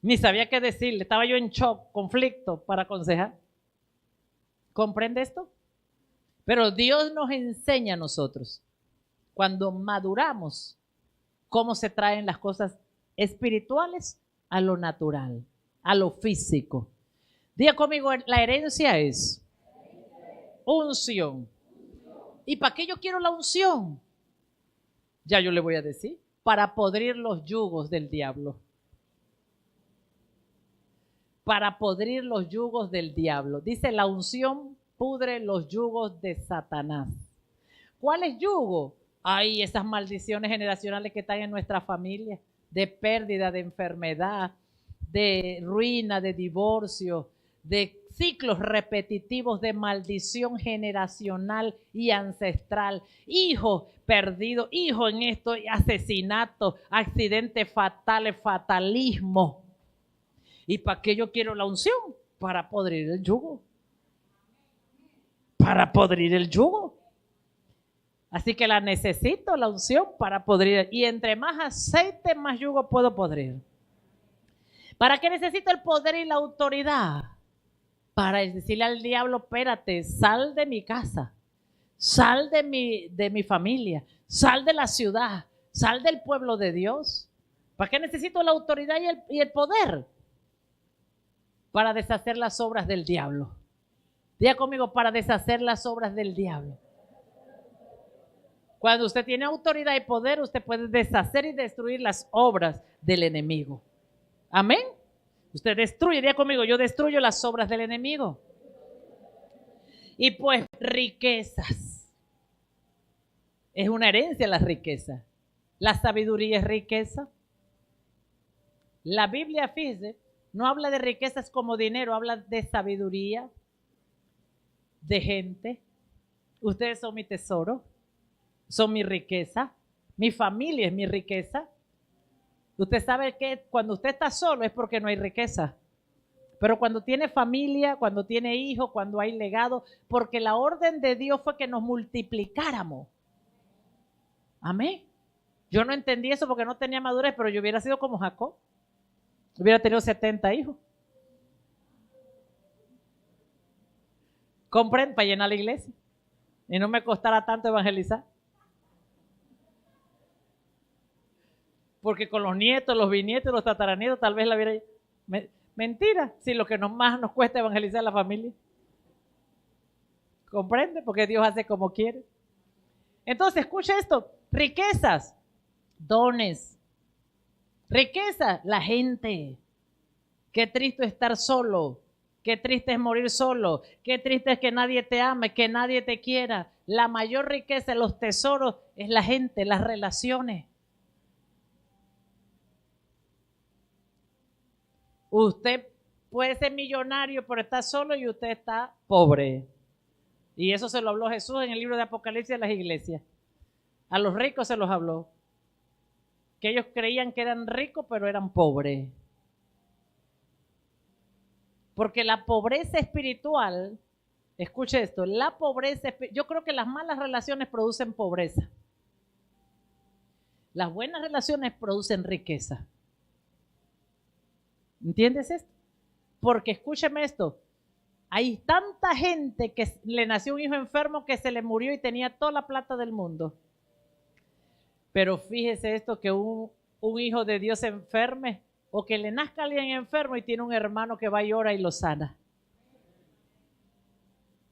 Ni sabía qué decirle. Estaba yo en shock, conflicto para aconsejar. ¿Comprende esto? Pero Dios nos enseña a nosotros, cuando maduramos, cómo se traen las cosas espirituales a lo natural, a lo físico. Diga conmigo, la herencia es unción. ¿Y para qué yo quiero la unción? Ya yo le voy a decir, para podrir los yugos del diablo. Para podrir los yugos del diablo. Dice, la unción pudre los yugos de Satanás. ¿Cuáles yugos? Ay, esas maldiciones generacionales que están en nuestra familia, de pérdida, de enfermedad, de ruina, de divorcio, de ciclos repetitivos de maldición generacional y ancestral. Hijos perdidos, hijos en esto, asesinatos, accidentes fatales, fatalismo. ¿Y para qué yo quiero la unción? Para podrir el yugo. Para podrir el yugo. Así que la necesito, la unción, para podrir. Y entre más aceite, más yugo puedo podrir. ¿Para qué necesito el poder y la autoridad? Para decirle al diablo, espérate, sal de mi casa, sal de mi familia, sal de la ciudad, sal del pueblo de Dios. ¿Para qué necesito la autoridad y el poder? Para deshacer las obras del diablo. Diga conmigo, para deshacer las obras del diablo. Cuando usted tiene autoridad y poder, usted puede deshacer y destruir las obras del enemigo. Amén. Usted destruye, diga conmigo, yo destruyo las obras del enemigo. Y pues riquezas. Es una herencia las riquezas. La sabiduría es riqueza. La Biblia, fíjese, no habla de riquezas como dinero, habla de sabiduría, de gente. Ustedes son mi tesoro, son mi riqueza. Mi familia es mi riqueza. Usted sabe que cuando usted está solo es porque no hay riqueza. Pero cuando tiene familia, cuando tiene hijos, cuando hay legado, porque la orden de Dios fue que nos multiplicáramos. Amén. Yo no entendí eso porque no tenía madurez, pero yo hubiera sido como Jacob. Hubiera tenido 70 hijos. Comprende, para llenar la iglesia. Y no me costara tanto evangelizar. Porque con los nietos, los bisnietos, los tataranietos, tal vez la hubiera... Mentira, si lo que más nos cuesta evangelizar es la familia. ¿Comprende? Porque Dios hace como quiere. Entonces, escucha esto. Riquezas, dones. Riqueza, la gente. Qué triste estar solo. Qué triste es morir solo. Qué triste es que nadie te ame, que nadie te quiera. La mayor riqueza, los tesoros, es la gente, las relaciones. Usted puede ser millonario, pero está solo y usted está pobre. Y eso se lo habló Jesús en el libro de Apocalipsis a las iglesias. A los ricos se los habló. Que ellos creían que eran ricos, pero eran pobres. Porque la pobreza espiritual, escuche esto, la pobreza, yo creo que las malas relaciones producen pobreza. Las buenas relaciones producen riqueza. ¿Entiendes esto? Porque escúcheme esto, hay tanta gente que le nació un hijo enfermo que se le murió y tenía toda la plata del mundo. Pero fíjese esto, que un hijo de Dios se enferme o que le nazca alguien enfermo y tiene un hermano que va y ora y lo sana.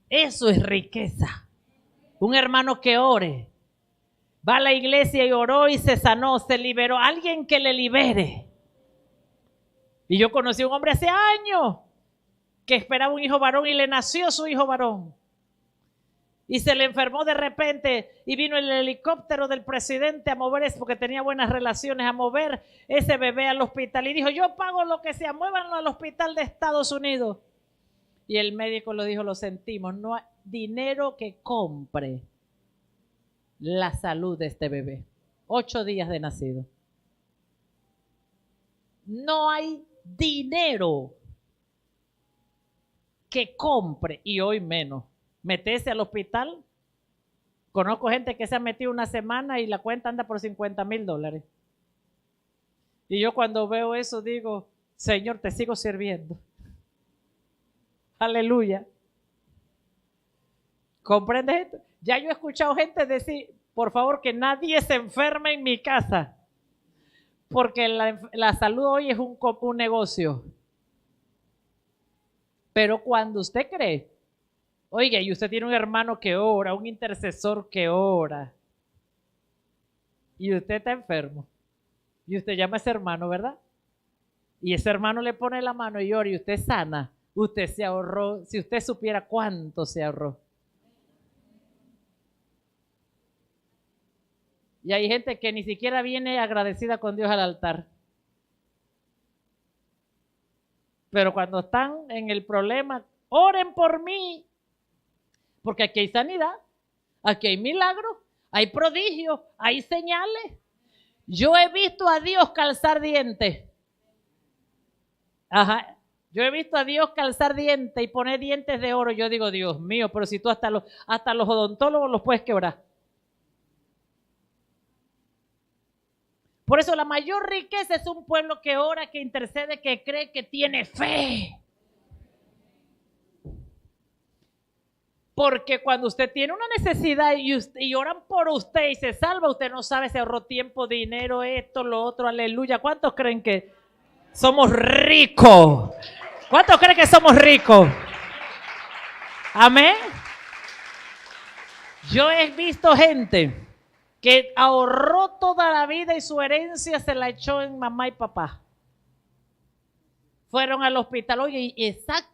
Eso es riqueza. Un hermano que ore, va a la iglesia y oró y se sanó, se liberó. Alguien que le libere. Y yo conocí a un hombre hace años que esperaba un hijo varón y le nació su hijo varón. Y se le enfermó de repente y vino el helicóptero del presidente a mover eso, porque tenía buenas relaciones, a mover ese bebé al hospital. Y dijo, yo pago lo que sea, muévanlo al hospital de Estados Unidos. Y el médico lo dijo, lo sentimos, no hay dinero que compre la salud de este bebé. 8 días de nacido. No hay dinero que compre, y hoy menos, meterse al hospital. Conozco gente que se ha metido una semana y la cuenta anda por $50,000. Y yo cuando veo eso digo, Señor, te sigo sirviendo. Aleluya. ¿Comprendes esto? Ya yo he escuchado gente decir, por favor, que nadie se enferme en mi casa, porque la salud hoy es un negocio. Pero cuando usted cree, oiga, y usted tiene un hermano que ora, un intercesor que ora, y usted está enfermo, y usted llama a ese hermano, ¿verdad? Y ese hermano le pone la mano y ora, y usted sana, usted se ahorró, si usted supiera cuánto se ahorró. Y hay gente que ni siquiera viene agradecida con Dios al altar. Pero cuando están en el problema, oren por mí. Porque aquí hay sanidad, aquí hay milagros, hay prodigios, hay señales. Yo he visto a Dios calzar dientes. Ajá. Yo he visto a Dios calzar dientes y poner dientes de oro. Yo digo, Dios mío, pero si tú hasta los odontólogos los puedes quebrar. Por eso la mayor riqueza es un pueblo que ora, que intercede, que cree, que tiene fe. Porque cuando usted tiene una necesidad y oran por usted y se salva, usted no sabe si ahorró tiempo, dinero, esto, lo otro, aleluya. ¿Cuántos creen que somos ricos? ¿Cuántos creen que somos ricos? Amén. Yo he visto gente que ahorró toda la vida y su herencia se la echó en mamá y papá. Fueron al hospital, oye,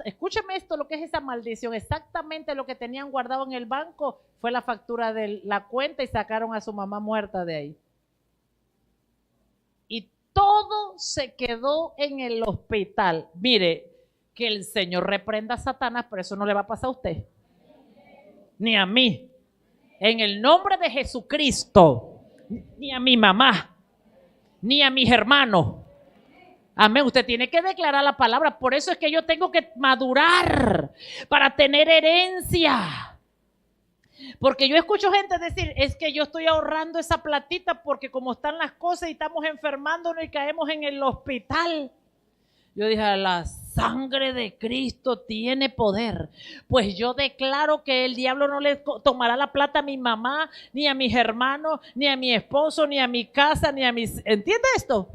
escúcheme esto, lo que es esa maldición, exactamente lo que tenían guardado en el banco fue la factura de la cuenta y sacaron a su mamá muerta de ahí. Y todo se quedó en el hospital. Mire, que el Señor reprenda a Satanás, pero eso no le va a pasar a usted, ni a mí. En el nombre de Jesucristo, ni a mi mamá, ni a mis hermanos. Amén, usted tiene que declarar la palabra. Por eso es que yo tengo que madurar para tener herencia. Porque yo escucho gente decir, es que yo estoy ahorrando esa platita porque como están las cosas y estamos enfermándonos y caemos en el hospital. Yo dije, la sangre de Cristo tiene poder. Pues yo declaro que el diablo no le tomará la plata a mi mamá, ni a mis hermanos, ni a mi esposo, ni a mi casa, ni a mis... ¿Entiende esto?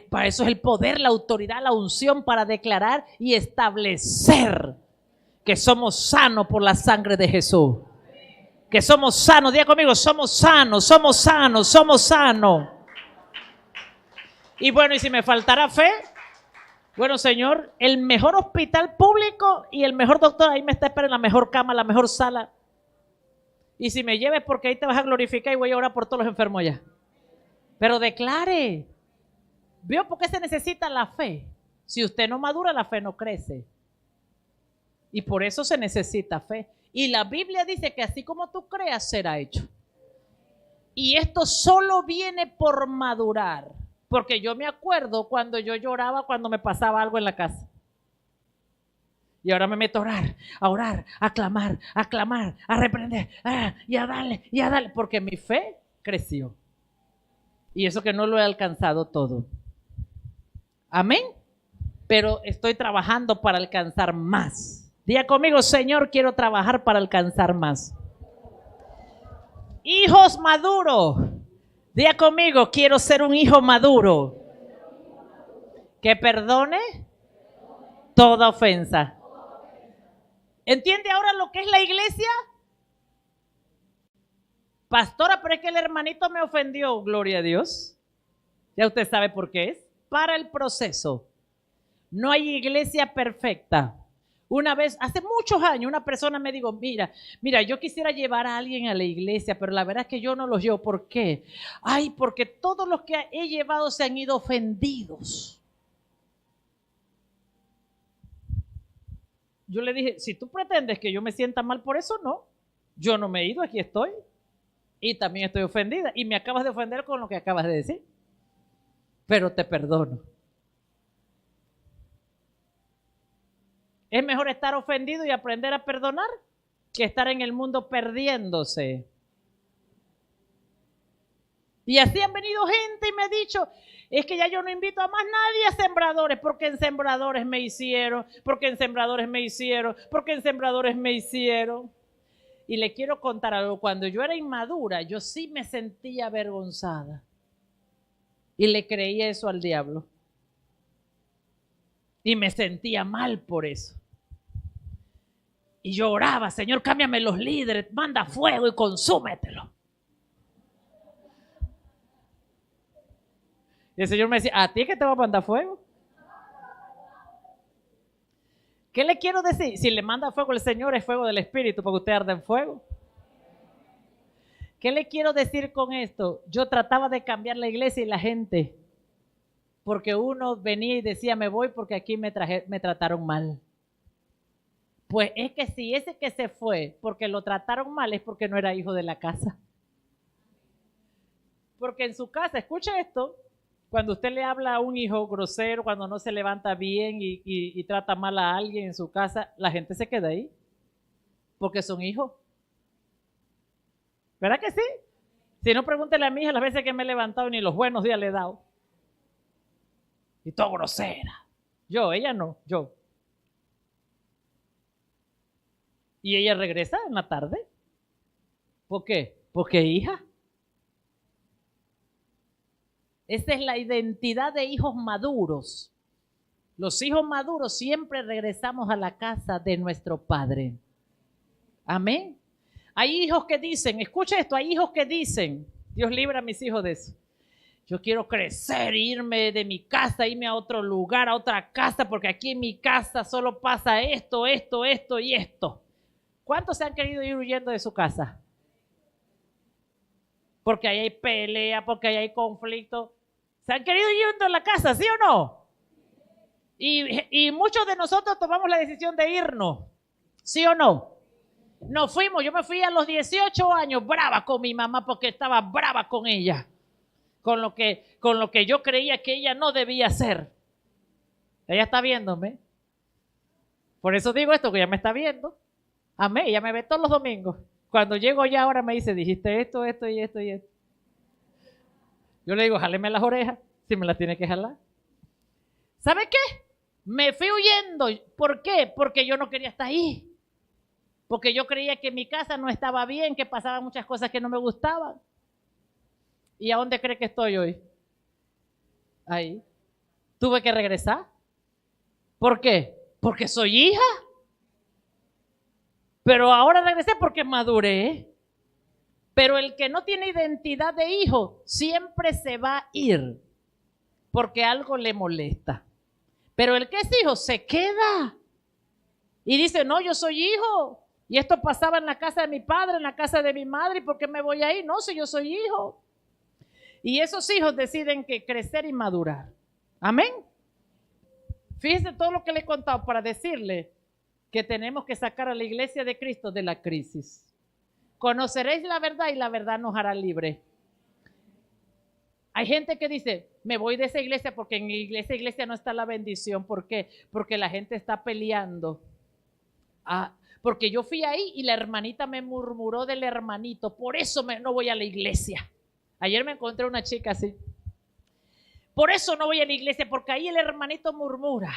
Para eso es el poder, la autoridad, la unción para declarar y establecer que somos sanos por la sangre de Jesús. Que somos sanos, diga conmigo, somos sanos, somos sanos, somos sanos. Y bueno, y si me faltara fe, bueno, Señor, el mejor hospital público y el mejor doctor, ahí me está esperando la mejor cama, la mejor sala. Y si me lleves, porque ahí te vas a glorificar y voy a orar por todos los enfermos allá. Pero declare. ¿Vio por qué se necesita la fe? Si usted no madura, la fe no crece. Y por eso se necesita fe. Y la Biblia dice que así como tú creas, será hecho. Y esto solo viene por madurar. Porque yo me acuerdo cuando yo lloraba cuando me pasaba algo en la casa. Y ahora me meto a orar, a clamar, a reprender, y a darle, porque mi fe creció. Y eso que no lo he alcanzado todo. Amén. Pero estoy trabajando para alcanzar más. Diga conmigo, Señor, quiero trabajar para alcanzar más. Hijos maduros. Diga conmigo, quiero ser un hijo maduro. Que perdone toda ofensa. ¿Entiende ahora lo que es la iglesia? Pastora, pero es que el hermanito me ofendió. Gloria a Dios. Ya usted sabe por qué es. Para el proceso. No hay iglesia perfecta. Una vez, hace muchos años, una persona me dijo, mira, yo quisiera llevar a alguien a la iglesia, pero la verdad es que yo no los llevo. ¿Por qué? Ay, porque todos los que he llevado se han ido ofendidos. Yo le dije, si tú pretendes que yo me sienta mal por eso, no. Yo no me he ido, aquí estoy. Y también estoy ofendida. Y me acabas de ofender con lo que acabas de decir. Pero te perdono. Es mejor estar ofendido y aprender a perdonar que estar en el mundo perdiéndose. Y así han venido gente y me ha dicho, es que ya yo no invito a más nadie a sembradores, porque en sembradores me hicieron, porque en sembradores me hicieron, porque en sembradores me hicieron. Y le quiero contar algo, cuando yo era inmadura, yo sí me sentía avergonzada. Y le creí eso al diablo. Y me sentía mal por eso. Y yo oraba, Señor, cámbiame los líderes, manda fuego y consúmetelo. Y el Señor me decía, ¿a ti que te va a mandar fuego? ¿Qué le quiero decir? Si le manda fuego el Señor, es fuego del Espíritu, porque usted arde en fuego. ¿Qué le quiero decir con esto? Yo trataba de cambiar la iglesia y la gente, porque uno venía y decía, me voy porque aquí me trataron mal. Pues es que si ese que se fue porque lo trataron mal es porque no era hijo de la casa. Porque en su casa, escuche esto, cuando usted le habla a un hijo grosero, cuando no se levanta bien y trata mal a alguien en su casa, la gente se queda ahí, porque son hijos. ¿Verdad que sí? Si no, pregúntele a mi hija las veces que me he levantado y ni los buenos días le he dado. Y todo grosera. Yo, ella no, yo. Y ella regresa en la tarde. ¿Por qué? Porque hija. Esa es la identidad de hijos maduros. Los hijos maduros siempre regresamos a la casa de nuestro padre. Amén. Hay hijos que dicen, escucha esto, hay hijos que dicen, Dios libra a mis hijos de eso. Yo quiero crecer, irme de mi casa, irme a otro lugar, a otra casa, porque aquí en mi casa solo pasa esto, esto, esto y esto. ¿Cuántos se han querido ir huyendo de su casa? Porque ahí hay pelea, porque ahí hay conflicto. ¿Se han querido ir yendo de la casa, sí o no? Y muchos de nosotros tomamos la decisión de irnos, ¿sí o no? Nos fuimos, yo me fui a los 18 años brava con mi mamá porque estaba brava con ella. Con lo que yo creía que ella no debía hacer. Ella está viéndome. Por eso digo esto, que ella me está viendo. Amén, ella me ve todos los domingos. Cuando llego ya ahora me dice, dijiste esto, esto y esto y esto. Yo le digo, jáleme las orejas, si me las tiene que jalar. ¿Sabe qué? Me fui huyendo. ¿Por qué? Porque yo no quería estar ahí. Porque yo creía que mi casa no estaba bien, que pasaban muchas cosas que no me gustaban. ¿Y a dónde cree que estoy hoy? Ahí. Tuve que regresar. ¿Por qué? Porque soy hija. pero ahora regresé porque maduré. Pero el que no tiene identidad de hijo siempre se va a ir porque algo le molesta. Pero el que es hijo se queda y dice, no, yo soy hijo. Y esto pasaba en la casa de mi padre, en la casa de mi madre, ¿y por qué me voy ahí? No, si yo soy hijo. Y esos hijos deciden que crecer y madurar. Amén. Fíjese todo lo que le he contado para decirle que tenemos que sacar a la iglesia de Cristo de la crisis. Conoceréis la verdad y la verdad nos hará libre. Hay gente que dice, me voy de esa iglesia porque en esa iglesia no está la bendición. ¿Por qué? Porque la gente está peleando. Porque yo fui ahí y la hermanita me murmuró del hermanito, por eso no voy a la iglesia. Ayer me encontré una chica así. Por eso no voy a la iglesia, porque ahí el hermanito murmura.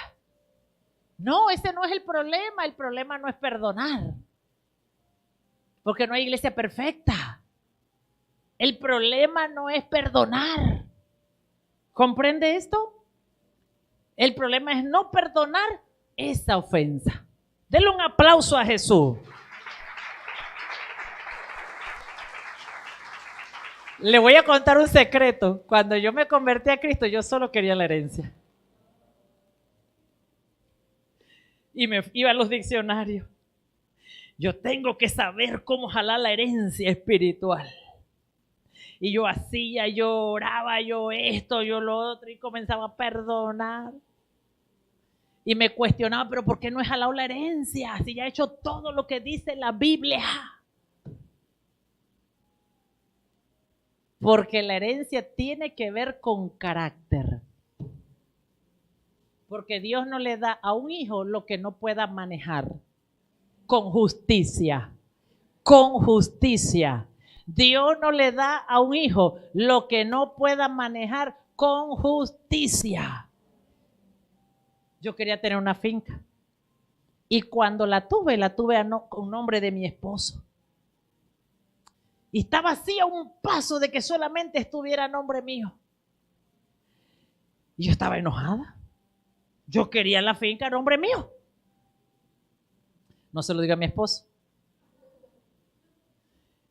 No, ese no es el problema no es perdonar. Porque no hay iglesia perfecta. El problema no es perdonar. ¿Comprende esto? El problema es no perdonar esa ofensa. Denle un aplauso a Jesús. Le voy a contar un secreto. Cuando yo me convertí a Cristo, yo solo quería la herencia. Y me iba a los diccionarios. Yo tengo que saber cómo jalar la herencia espiritual. Y yo hacía, yo oraba, yo esto, yo lo otro, y comenzaba a perdonar. Y me cuestionaba, pero ¿por qué no he jalado la herencia? Si ya he hecho todo lo que dice la Biblia. Porque la herencia tiene que ver con carácter. Porque Dios no le da a un hijo lo que no pueda manejar. Con justicia. Con justicia. Dios no le da a un hijo lo que no pueda manejar con justicia. Yo quería tener una finca. Y cuando la tuve con nombre de mi esposo. Y estaba así a un paso de que solamente estuviera a nombre mío. Y yo estaba enojada. Yo quería la finca a nombre mío. No se lo diga a mi esposo.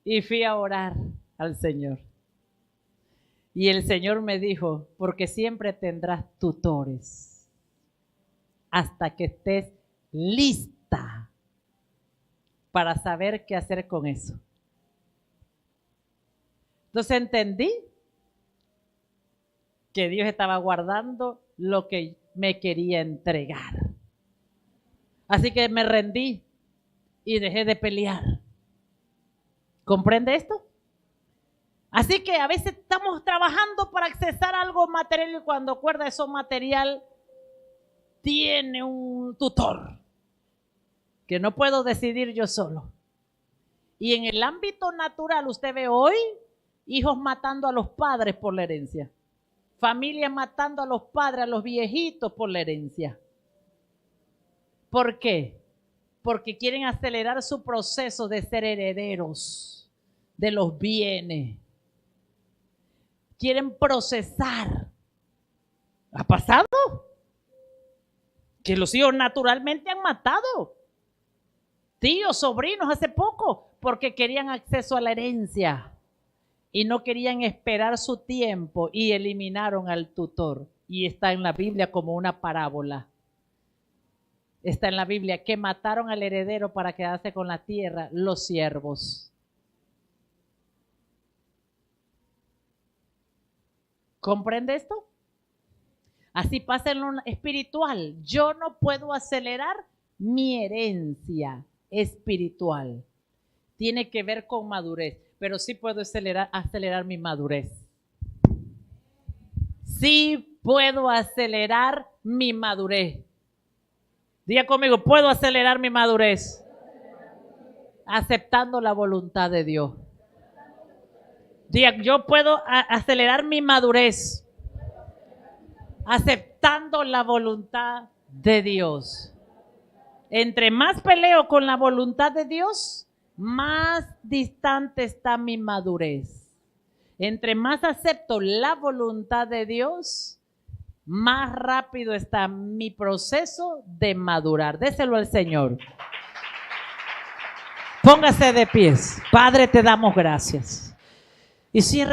Y fui a orar al Señor. Y el Señor me dijo, porque siempre tendrás tutores hasta que estés lista para saber qué hacer con eso. Entonces entendí que Dios estaba guardando lo que me quería entregar. Así que me rendí y dejé de pelear. ¿Comprende esto? Así que a veces estamos trabajando para accesar a algo material y cuando acuerda eso material tiene un tutor que no puedo decidir yo solo. Y en el ámbito natural usted ve hoy hijos matando a los padres por la herencia. Familias matando a los padres, a los viejitos por la herencia. ¿Por qué? Porque quieren acelerar su proceso de ser herederos de los bienes. Quieren procesar. ¿Ha pasado? Que los hijos naturalmente han matado. Tíos, sobrinos hace poco, porque querían acceso a la herencia. Y no querían esperar su tiempo y eliminaron al tutor. Y está en la Biblia como una parábola. Está en la Biblia que mataron al heredero para quedarse con la tierra, los siervos. ¿Comprende esto? Así pasa en lo espiritual. Yo no puedo acelerar mi herencia espiritual. Tiene que ver con madurez, pero sí puedo acelerar mi madurez. Sí puedo acelerar mi madurez. Diga conmigo, puedo acelerar mi madurez. Aceptando la voluntad de Dios. Diga, yo puedo acelerar mi madurez. Aceptando la voluntad de Dios. Entre más peleo con la voluntad de Dios, más distante está mi madurez. Entre más acepto la voluntad de Dios, más rápido está mi proceso de madurar. Déselo al Señor. Póngase de pies. Padre, te damos gracias. Y cierre